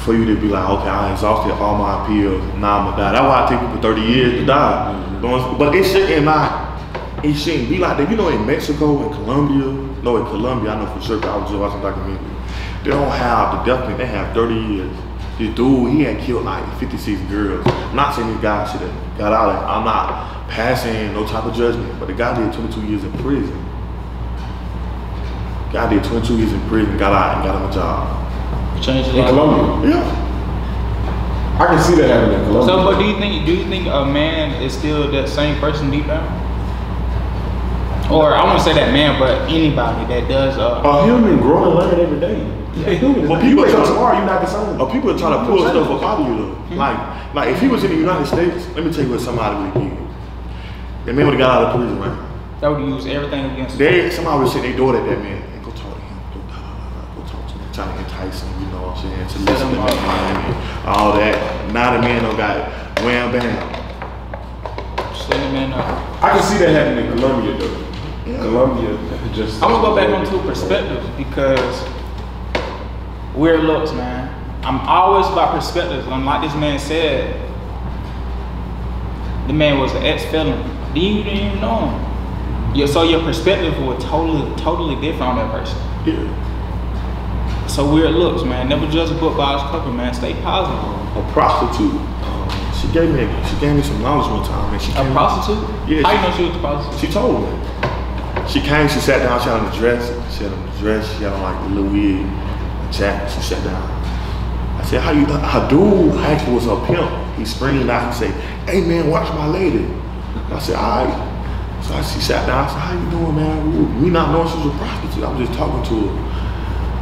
For you to be like, okay, I exhausted all my appeals, now I'm gonna die. That's why it takes people 30 years to die. But it shouldn't be like that. You know, in Mexico and Colombia, I know for sure, because I was just watching a documentary. They don't have the death penalty, they have 30 years. This dude, he had killed like 56 girls. I'm not saying this guy should have got out of it. I'm not passing no type of judgment, but the guy did 22 years in prison. Guy did 22 years in prison, got out and got him a job. Changed in Colombia? Yeah. I can see that happening in Colombia. So, but do you think a man is still that same person deep down? Or I won't say that man, but anybody that does a human grow and learn every day. Yeah, human. But people tomorrow, you're not the same. People are trying to pull stuff up out of you though. Like if he was in the United States, let me tell you what somebody would do. That man would have got out of prison, right? That would use everything against him. Somebody would sit their door at that man and go man, to listen to man, and all that. Now the man don't got wham bam. Send the man up. I can see that happening in Colombia though. Yeah. Colombia just. I'm gonna go back onto perspective because weird looks, man. I'm always about perspectives. And like this man said, the man was an ex-felon. You didn't even know him. Yeah, so your perspective was totally different on that person. Yeah. So weird looks, man. Never judge a book by its cover, man. Stay positive. A prostitute. She gave me some knowledge one time, and she a prostitute? Yeah. How you know she was a prostitute? She told me. She came, she sat down, she had on the dress. She had on the dress, she had on like a little wig, a jacket. She sat down. I said, how you? Her dude actually was her pimp. He screamed out and said, "Hey man, watch my lady." I said, all right. So she sat down. I said, how you doing, man? We not knowing she was a prostitute. I was just talking to her.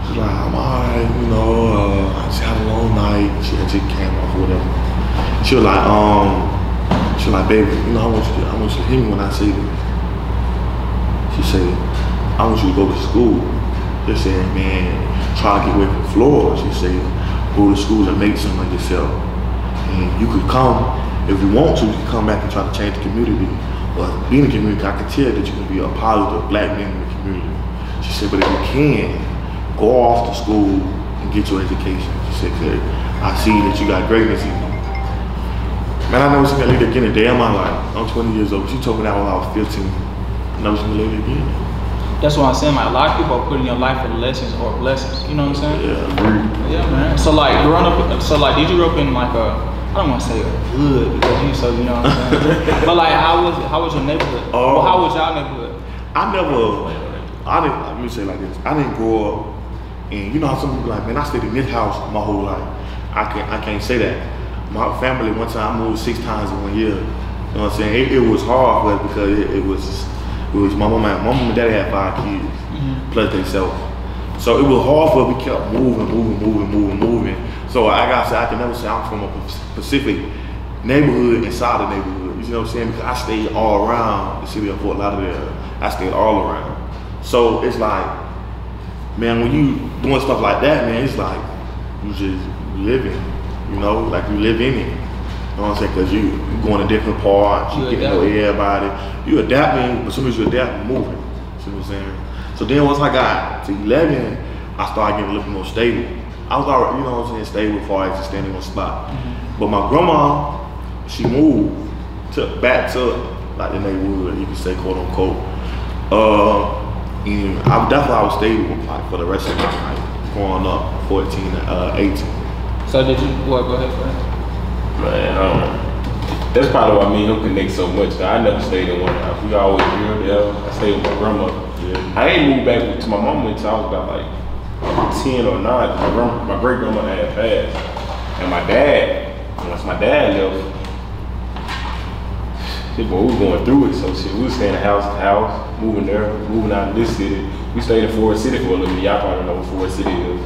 She's like, I'm all right, you know. I just had a long night. She had just came off or whatever. She was like, baby, you know, I want you to hear me when I say this. She said, I want you to go to school. They said, man, try to get away from Florida. She said, go to school and make something of yourself. And you could come, if you want to, you can come back and try to change the community. But being in the community, I can tell that you can be a positive black man in the community. She said, but if you can, go off to school and get your education. She said, I see that you got greatness in you. Man, I never seen that lady again a day in my life. I'm 20 years old. She told me that when I was 15. I never seen the lady again. That's what I'm saying. Like, a lot of people are putting your life for lessons or blessings. You know what I'm saying? Yeah, agreed. Yeah, man. So like, growing up, did you grow up in like a, I don't want to say a hood because you know what I'm saying? But like, how was your neighborhood? Well, how was y'all neighborhood? Let me say it like this. I didn't grow up, and you know how some people like, man, I stayed in this house my whole life. I can't say that. My family, one time I moved 6 times in 1 year. You know what I'm saying? It was hard for us because it was my mom and daddy had 5 kids, plus themselves. So it was hard for us. We kept moving. So I gotta say, I can never say I'm from a specific neighborhood inside the neighborhood. You know what I'm saying? Because I stayed all around the city of Fort Lauderdale. I stayed all around. So it's like, man, when you doing stuff like that, man, it's like you just living, you know, like you live in it. You know what I'm saying? Because you going to different parts, you get to know everybody. You adapting, but as soon as you adapt, you're moving. See what I'm saying? So then once I got to 11, I started getting a little more stable. I was already, you know what I'm saying, stable before I just standing on the spot. But my grandma, she moved back to like the neighborhood, you could say, quote unquote. And I was stable like for the rest of my life, growing up, 14, 18. So did you, well, go ahead, Man, that's probably why me and him connect so much. I never stayed in one house. We always grew there. I stayed with my grandmother. Yeah. I ain't moved back to my mom until I was about like 10 or 9. My great grandmother had passed. And my dad, once my dad left, we was going through it. So shit, we was staying house to house, moving there, moving out of this city. We stayed in Forest City for a little bit. Y'all probably know what Forest City is.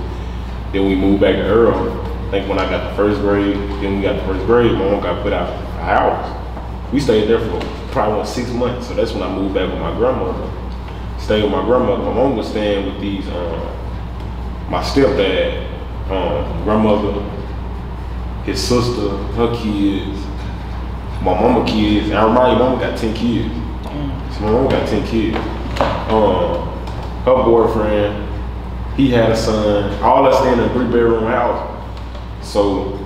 Then we moved back to Earle. I think when I got the first grade, then we got the first grade, my mom got put out of the house. We stayed there for probably 6 months. So that's when I moved back with my grandmother. Stayed with my grandmother. My mom was staying with these, my stepdad, grandmother, his sister, her kids, my mama kids. And I remind you, mama got 10 kids. So my mama got 10 kids. Her boyfriend, he had a son. All us staying in a 3-bedroom house. So,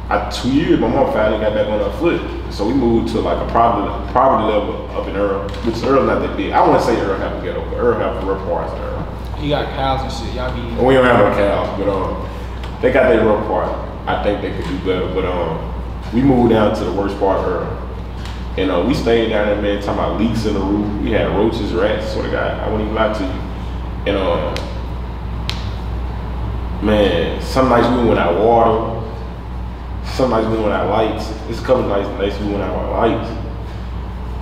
2 years, my mom finally got back on her foot. So we moved to like a property level up in Earle, which Earle not that big. I want to say Earle have a ghetto, but Earle have rough parts in Earle. You got cows and shit, y'all be... We don't have no cows, but they got their rough part. I think they could do better, but we moved down to the worst part of Earle. And we stayed down there, man, talking about leaks in the roof. We had roaches, rats, sort of guy. I wouldn't even lie to you. And man, some nights we went out water. Some nights we went out lights. There's a couple nights we went out lights.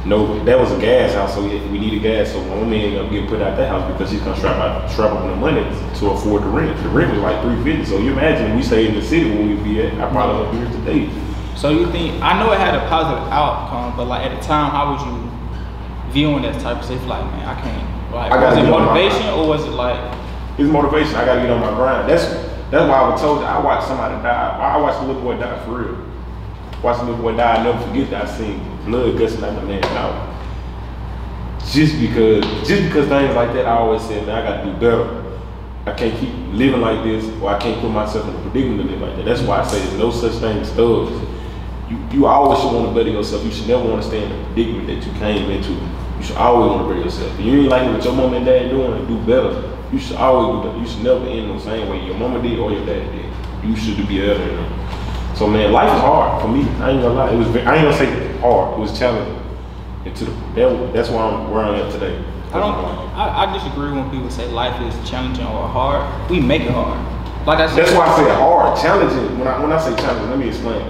No, that was a gas house, so we needed gas. So my mom ended up getting put out that house because she's gonna strap up the money to afford the rent. The rent was like $350. So you imagine we stayed in the city when we'd be at. I probably up here today. So you think? I know it had a positive outcome, but like at the time, how would you viewing that type of stuff? Like, man, I can't. Like, was it motivation or was it like? It's motivation. I gotta get on my grind. That's why I was told you, I watched somebody die. I watched a little boy die for real. Watched a little boy die, I never forget that I seen blood gushing out my man's mouth. Just because things like that, I always said, man, I gotta do better. I can't keep living like this, or I can't put myself in a predicament to live like that. That's why I say there's no such thing as thugs. You always should want to better yourself. You should never want to stay in the predicament that you came into. You should always want to better yourself. If you ain't like what your mom and dad doing and do better, you should always do better. You should never end the same way your mama did or your dad did. You should be better than them. So man, life is hard for me. I ain't gonna lie. I ain't gonna say hard. It was challenging. That's where I am today. I disagree when people say life is challenging or hard. We make it hard. Like I said, that's why I say hard, challenging. When I say challenging, let me explain.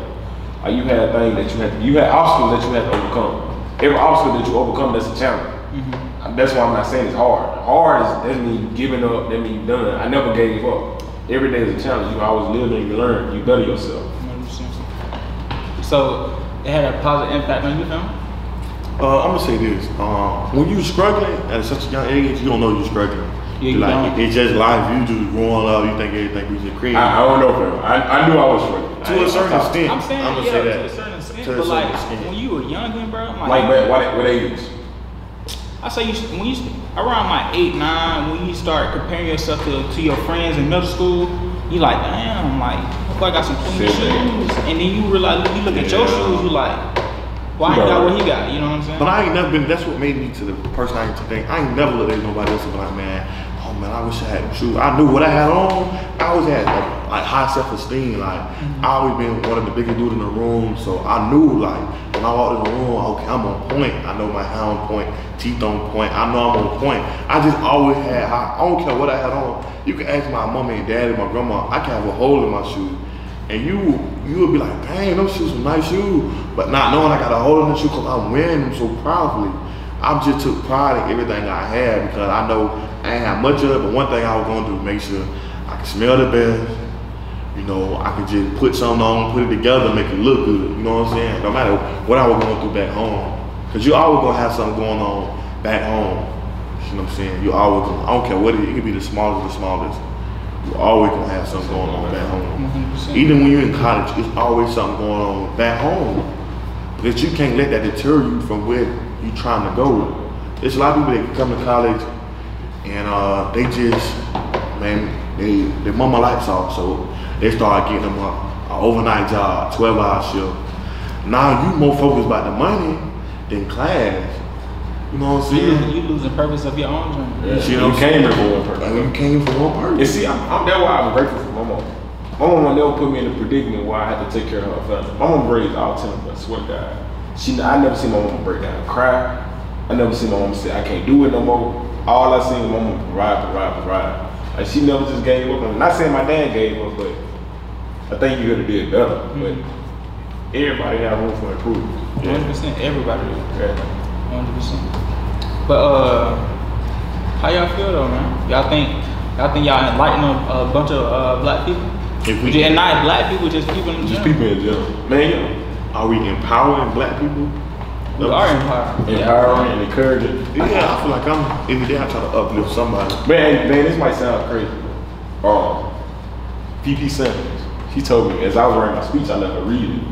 You had things that you had obstacles that you had to overcome. Every obstacle that you overcome, that's a challenge. That's why I'm not saying it's hard. Hard that means giving up. That means done. I never gave up. Every day is a challenge. You always live and you learn. You better yourself. 100%. So it had a positive impact on you, fam? I'm gonna say this. When you're struggling at such a young age, you don't know you're struggling. Yeah, it's just life. You just growing up, you think everything was just crazy. I don't know, fam. I knew I was struggling. To a certain extent. I'm saying, I'm gonna say that. To a certain extent. But like, when you were young, bro, what age? I say when you around my 8, 9, when you start comparing yourself to your friends in middle school, you like, damn, like, I got some clean shoes, and then you realize, you look at your shoes, you like, well, I ain't got what he got, you know what I'm saying? But I ain't never been, that's what made me to the person I am today. I ain't never looked at nobody else and be like, man, oh man, I wish I had shoes. I knew what I had on. I always had like high self-esteem. Like, I always been one of the biggest dudes in the room, so I knew like, when I walked in the room, okay, I'm on point. I know my hair on point, teeth on point. I know I'm on point. I just always had, I don't care what I had on. You can ask my mama and daddy, my grandma, I can have a hole in my shoe. And you would be like, dang, those shoes are nice shoes. But not knowing I got a hole in the shoe because I'm wearing them so proudly. I just took pride in everything I had because I know I ain't have much of it, but one thing I was gonna do, make sure I can smell the best. You know, I could just put something on, put it together, make it look good. You know what I'm saying? No matter what I was going through back home. Because you always gonna have something going on back home. You know what I'm saying? You always gonna, I don't care what it is, it could be the smallest. You always gonna have something going on back home. 100%. Even when you're in college, it's always something going on back home. Because you can't let that deter you from where you're trying to go. There's a lot of people that come to college and they just, man, their mama lights off, so they start getting them an overnight job, 12-hour shift. Now you more focused about the money than class. You know what I'm saying? You losing purpose of your own journey. Yeah. You came here for one purpose. You came for one purpose. And see, that's why I'm grateful for my mom. My mom never put me in a predicament where I had to take care of her family. My mom raised all 10 of us, swear to God. I never seen my mom break down and cry. I never seen my mom say, I can't do it no more. All I seen was my mom provide. Like, she never just gave up. I'm not saying my dad gave up, but I think you could have did better. But everybody got room for improvement. 100%, everybody do. 100%. But how y'all feel though, man? Y'all think y'all enlighten a bunch of black people? And not black people, just people in general. Just people in general. Man, are we empowering black people? We are empowering. Empowering and encouraging. Yeah, I feel like every day I try to uplift somebody. Man, this might sound crazy. VP Sanders, she told me as I was writing my speech, I let her read it.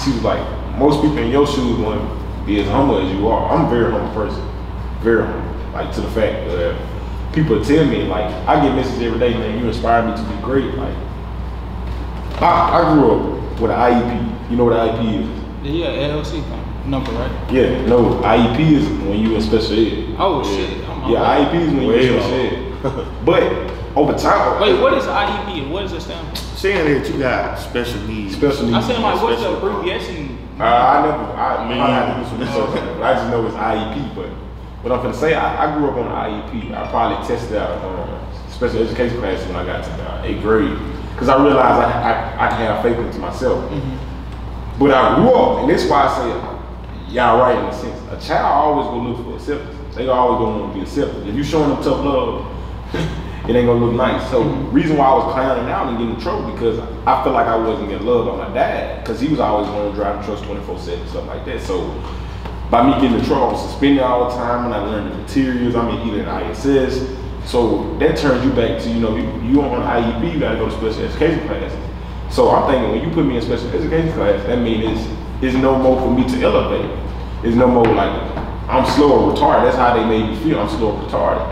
She was like, most people in your shoes want to be as humble as you are. I'm a very humble person. Very humble. Like, to the fact that people tell me, like, I get messages every day, man, you inspire me to be great. Like, I grew up with an IEP. You know what an IEP is? Yeah, LLC number, right? Yeah, no, IEP is when you in special ed. Oh, shit. IEP is when you in special ed. But over time. Wait, what is IEP? What does it stand for? Saying that you got special needs. Special needs. I said, like, what's the abbreviation? I had to do some research on it, but I just know it's IEP. But what I'm gonna say, I grew up on an IEP. I probably tested out special education classes when I got to 8th grade, because I realized I can have faith into myself. But I grew up, and that's why I say, y'all right in a sense. A child always gonna look for acceptance. They always gonna want to be accepted. If you showing them tough love, it ain't gonna look nice. So reason why I was clowning out and getting in trouble, because I feel like I wasn't getting love by my dad, because he was always going to drive trucks 24/7 and stuff like that. So by me getting in trouble, I was suspended all the time, and I learned the materials. I mean, either in ISS, So that turns you back to, you know, you on IEP, you gotta go to special education classes. So I'm thinking when you put me in special education class, that means it's no more for me to elevate. It's no more like, I'm slow or retarded. That's how they made me feel, I'm slow or retarded.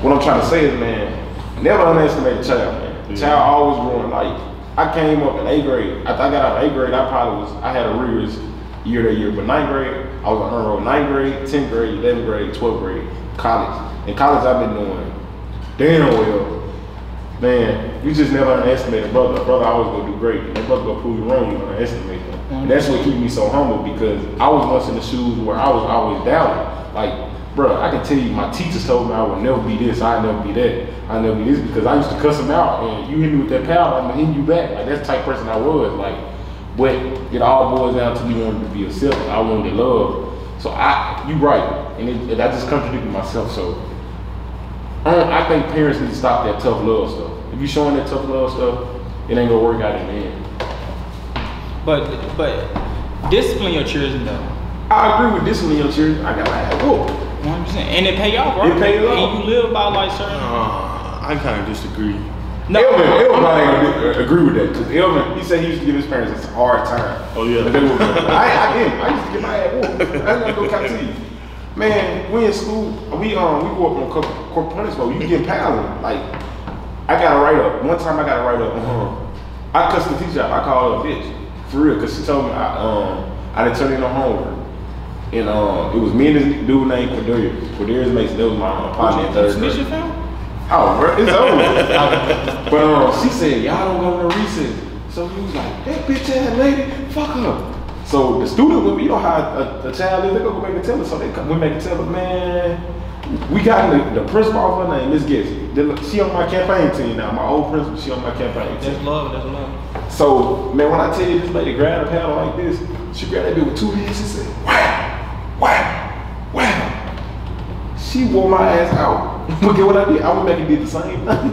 What I'm trying to say is, man, never underestimate a child, man. The child always growing. Like, I came up in 8th grade. After I got out of 8th grade, I had a rigorous year that year. But 9th grade, I was on enrolled 9th grade, 10th grade, 11th grade, 12th grade, college. In college, I've been doing damn well. Man, you just never underestimate a brother. A brother always gonna do great. And that brother gonna prove you wrong, you underestimate him. And that's what keeps me so humble, because I was once in the shoes where I was always doubted. Like, bro, I can tell you, my teachers told me I would never be this, I'd never be that, I'd never be this, because I used to cuss them out, and you hit me with that power, I'm gonna hit you back. Like, that's the type of person I was. Like, but it all boils down to me wanting to be accepted. I wanted to love. So you right, and I just contradicted myself. So I think parents need to stop that tough love stuff. If you're showing that tough love stuff, it ain't gonna work out in the end. But discipline your children though. I agree with discipline your children. I got my ass whooped. 100%. And it pay off, right? It pay off. And you live by like certain. I kind of disagree. No, Elvin ain't gonna agree with that, because Elvin, he said he used to give his parents a hard time. Oh yeah. I used to get my ass whooped. I ain't gonna go count to you. Man, we in school, we grew up on corporate punishment. You get paddling. Like, I got a write-up. One time I got a write-up. I cussed the teacher out. I called her a bitch. For real, because she told me I didn't turn in no homework. And it was me and this dude named Cordelius Mason. That was my partner in 3rd grade. Oh, bro, it's over. But she said, y'all don't go to recess. So he was like, that bitch ass lady, fuck her. So the student with me, you know how a child is, they go back and tell her. So they come back and tell her, man, we got the principal of her name, Miss Gibson. She on my campaign team now. My old principal, she on my campaign team. That's love, that's love. So, man, when I tell you this lady grabbed a paddle like this, she grabbed that bitch with 2 hands and said, wow, wow, wow. She wore my ass out. Look at what I did. I went back and did the same thing.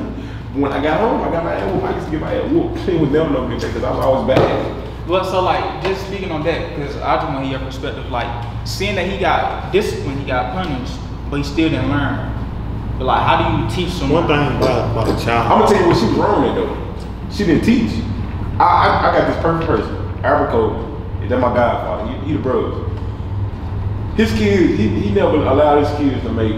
When I got home, I got my ass whooped. I used to get my ass whooped. It was never no good because I was always bad. Well, so like, just speaking on that, because I just want to hear your perspective, like, seeing that he got disciplined, he got punished, but he still didn't learn. But like, how do you teach someone? One thing about a child. I'm gonna tell you what she was wrong at though. She didn't teach. I got this perfect person, Albert. That's my godfather. He the brother. His kids, he never allowed his kids to make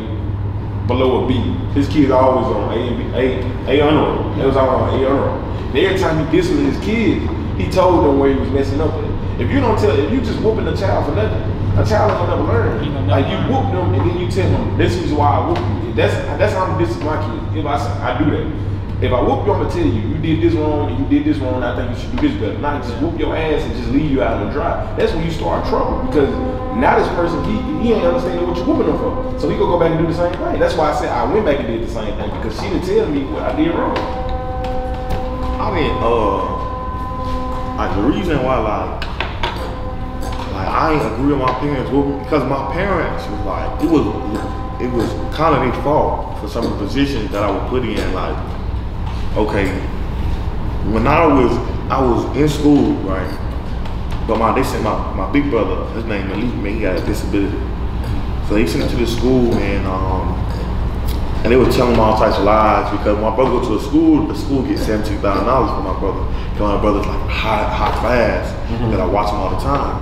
below a B. His kids always on A honor roll. They was all on A honor roll. And every time he disciplined his kids, he told them where he was messing up at. If you just whooping a child for nothing, a child ain't gonna never learn. Like, you whoop them and then you tell them, this is why I whoop you. That's how I'm disciplining my kids. If I do that. If I whoop you, I'm gonna tell you, you did this wrong and you did this wrong, I think you should do this better. Not just whoop your ass and just leave you out in the dry. That's when you start trouble, because now this person, he ain't understanding what you're whooping him for. So he gonna go back and do the same thing. That's why I said I went back and did the same thing, because she didn't tell me what I did wrong. I mean, like, the reason why, like I ain't agree with my parents, because my parents was like, it was kind of their fault for some of the positions that I was put in. Like, okay, when I was in school, right? But they sent my big brother, his name Malik, man, he got a disability. So they sent him to the school, and they were telling him all types of lies, because when my brother go to the school gets $17,000 for my brother. Because my brother's like high class, that I watch him all the time.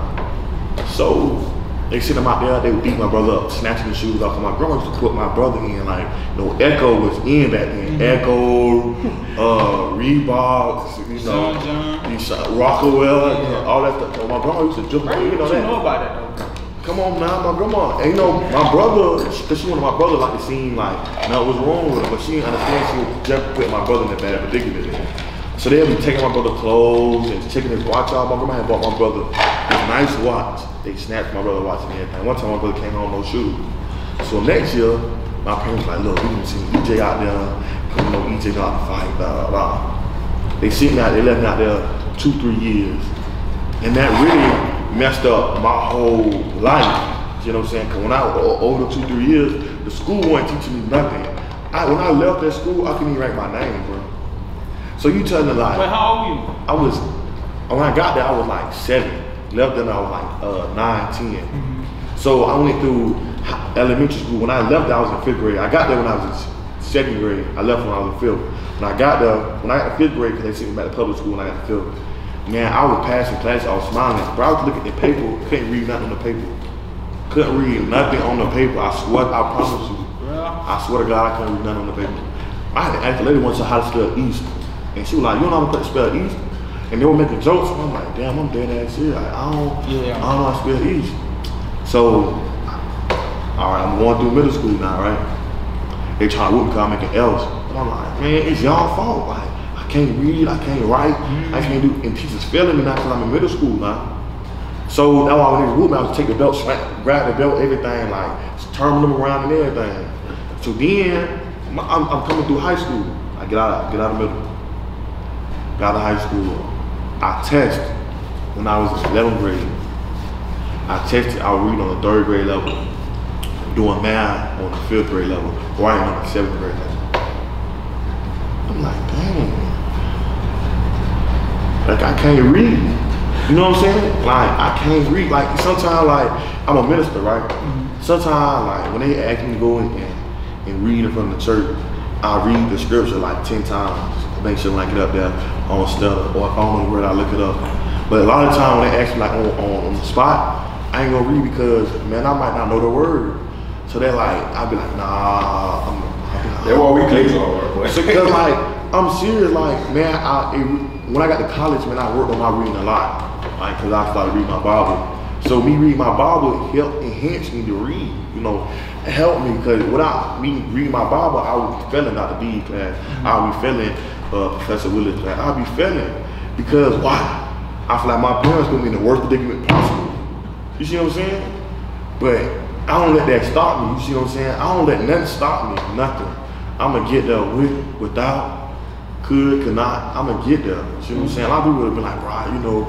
So they sent him out there, they would beat my brother up, snatching the shoes off. My grandma used to put my brother in, like, you know, Echo was in back then. Echo, Reeboks, you know, Rockawell, all that stuff. So my grandma used to jump on, you know that. You know about that though. Come on now, my grandma. And you know, my brother, because she wanted my brother like to seem like, no, it was wrong with her, but she didn't understand she was just putting my brother in a bad predicament. So they'd be taking my brother clothes and checking his watch out. My grandma had bought my brother this nice watch. They snatched my brother watch and everything. One time my brother came home, no shoes. So next year, my parents were like, look, we gonna see EJ out there, because you know EJ got to fight, blah, blah, blah. They sent me out, they left me out there 2-3 years. And that really messed up my whole life. You know what I'm saying? Because when I was older, 2-3 years, the school wasn't teaching me nothing. When I left that school, I couldn't even write my name, bro. So you telling me, like, wait, how old were you? When I got there, I was like 7. Left then I was like 9, 10. So I went through elementary school. When I left there, I was in 5th grade. I got there when I was in 2nd grade. I left when I was in 5th. When I got there, when I got to 5th grade, because they sent me back to public school when I got to 5th, man, I was passing classes, I was smiling. But I was looking at the paper, couldn't read nothing on the paper. Couldn't read nothing on the paper. I swear, I promise you. I swear to God, I couldn't read nothing on the paper. I had to ask the lady once how to spell East. And she was like, you don't know how to spell East? And they were making jokes. And I'm like, damn, I'm dead ass here. I don't know how to spell East. So, all right, I'm going through middle school now, right? They try to whoop me because I'm making L's. And I'm like, man, it's y'all fault. Like, I can't read, I can't write, I can't do, and teachers failing me now because I'm in middle school now. So now when they whoop me, I would take the belt, grab the belt, everything, like, turn them around and everything. So then, I'm coming through high school. I get out of middle. Got out of high school. I test when I was in 11th grade. I tested, I was reading on the 3rd grade level, doing math on the 5th grade level, writing on the 7th grade level. I'm like, dang. Like, I can't read. You know what I'm saying? Like, I can't read. Like, sometimes, like, I'm a minister, right? Sometimes, like, when they ask me to go in and read in front of the church, I read the scripture like 10 times. Make sure when I get up there on stutter, or if I don't know the word, I look it up. But a lot of the time when they ask me like on the spot, I ain't gonna read because, man, I might not know the word. So they're like, I'll be like, nah. That's why we click on word. Because like, I'm serious, like, man, when I got to college, man, I worked on my reading a lot. Like, cause I started reading my Bible. So me reading my Bible helped enhance me to read, you know, it helped me because without me reading my Bible, I would be failing out the D class. I would be failing Professor Willis class. I'd be failing because why? I feel like my parents put me in the worst predicament possible. You see what I'm saying? But I don't let that stop me. You see what I'm saying? I don't let nothing stop me. Nothing. I'm gonna get there with, without, could not. I'm gonna get there. You see what I'm saying? A lot of people would have been like, bro, you know,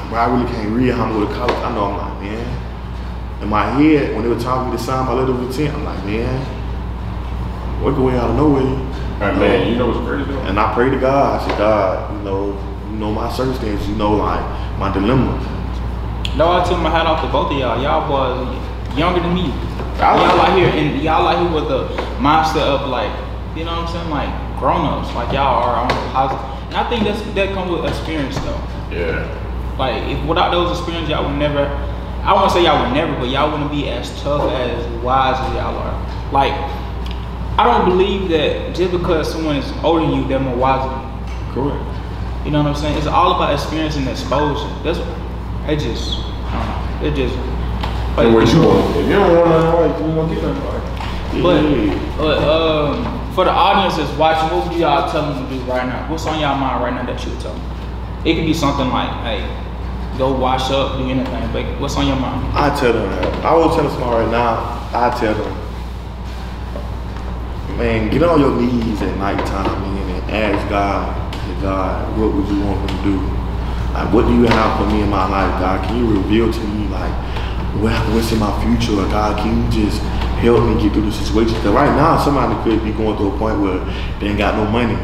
bro, I really can't read how I'm going to college. I know. I'm like, man. In my head, when they were telling me to sign my letter of intent, I'm like, man, work away out of nowhere. Right, man, you know what's crazy though. And I pray to God. I said, God, you know my circumstances, you know, like my dilemma. No, I took my hat off to both of y'all. Y'all boys younger than me. Y'all out here, and y'all out here with the mindset of like, you know what I'm saying, like grown-ups. Like y'all are on the positive. And I think that comes with experience though. Yeah. Like if without those experiences, y'all would never. I won't say y'all would never, but y'all wouldn't be as tough, as wise as y'all are. Like, I don't believe that just because someone is older than you, they're more wise than you. Correct. You know what I'm saying? It's all about experience and exposure. That's it just, I don't know. It just. But what you want? If you don't want nothing right, you ain't gonna get nothing right. But for the audience that's watching, what would y'all tell them to do right now? What's on y'all mind right now that you would tell them? It could be something like, hey, go wash up, do anything, but what's on your mind? I tell them that. I will tell someone right now, I tell them, man, get on your knees at nighttime, man, and ask God, what would you want me to do? Like, what do you have for me in my life, God? Can you reveal to me, like, what's in my future? Or God, can you just help me get through the situation? Because right now, somebody could be going to a point where they ain't got no money,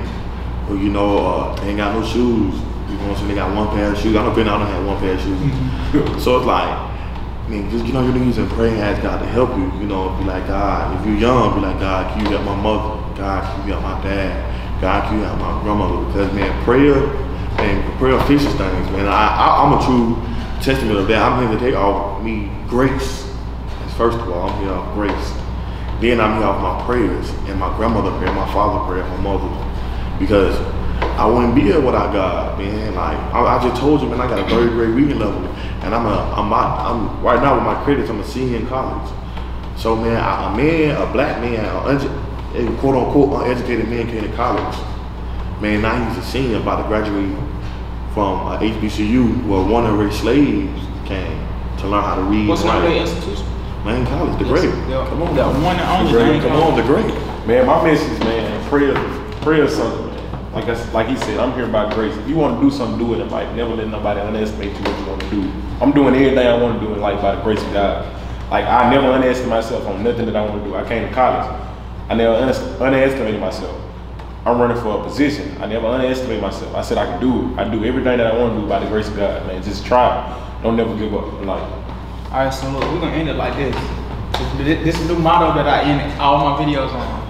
or, you know, they ain't got no shoes. You know what I'm saying? They got one pair of shoes. I don't have one pair of shoes. So it's like, I mean, just get on your knees and pray and ask God to help you. You know, be like, God, if you're young, be like, God, can you help my mother? God, can you help my dad? God, can you help my grandmother? Because, man, prayer fixes things, man. I'm a true testament of that. I'm here to take off me grace. First of all, I'm here off grace. Then I'm here off my prayers and my grandmother prayer, my father prayer, my mother. Because I wouldn't be here without God, man. Like I just told you, man, I got a 3rd grade reading level, and I'm right now with my credits, I'm a senior in college. So, man, a black man, a quote unquote uneducated man came to college. Man, now he's a senior, about to graduate from HBCU, where one of the slaves came to learn how to read. What's the name of the institution? Man, college, the great. Come on, that one and only. Come on, the great. Man, my message, man, prayer is something. Like he said, I'm here by grace. If you want to do something, do it in life. Never let nobody underestimate you what you want to do. I'm doing everything I want to do in life by the grace of God. Like, I never underestimate myself on nothing that I want to do. I came to college. I never underestimated myself. I'm running for a position. I never underestimated myself. I said I can do it. I do everything that I want to do by the grace of God, man. Just try. Don't never give up in life. All right, so look, we're going to end it like this. This is the new motto that I end all my videos on.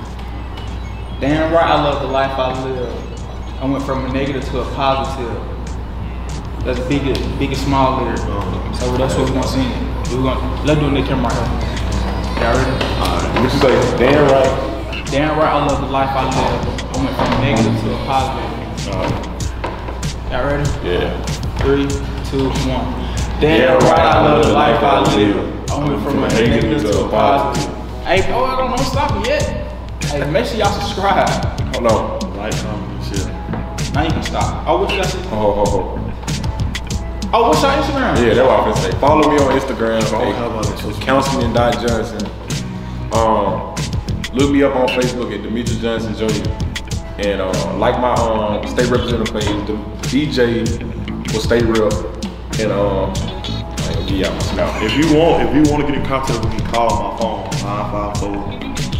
Damn right, I love the life I live. I went from a negative to a positive. That's the biggest small lyric. So that's what we're gonna sing. Let's do it in the camera right here. Y'all ready? What you say? Damn right. Damn right, I love the life I live. I went from a negative to a positive. Y'all ready? Yeah. 3, 2, 1. Damn right, I love the life I live. I went from a negative to a positive. Hey, oh, I don't know, stop it yet. Hey, make sure y'all subscribe. Oh no. Like, comment, share. Now you can stop. Oh, what you got to say? Oh. Oh, what's your Instagram? Yeah, that's what I'm gonna say. Follow me on Instagram. Counlciman Johnson. Look me up on Facebook at D.Johnson Jr. And like my state representative page, the DJ for state rep. And If you want to get in contact with me, call my phone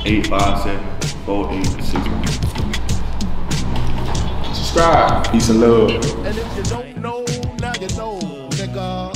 954-857-4861. Subscribe. Peace and love. And if you don't know, now you know, nigga.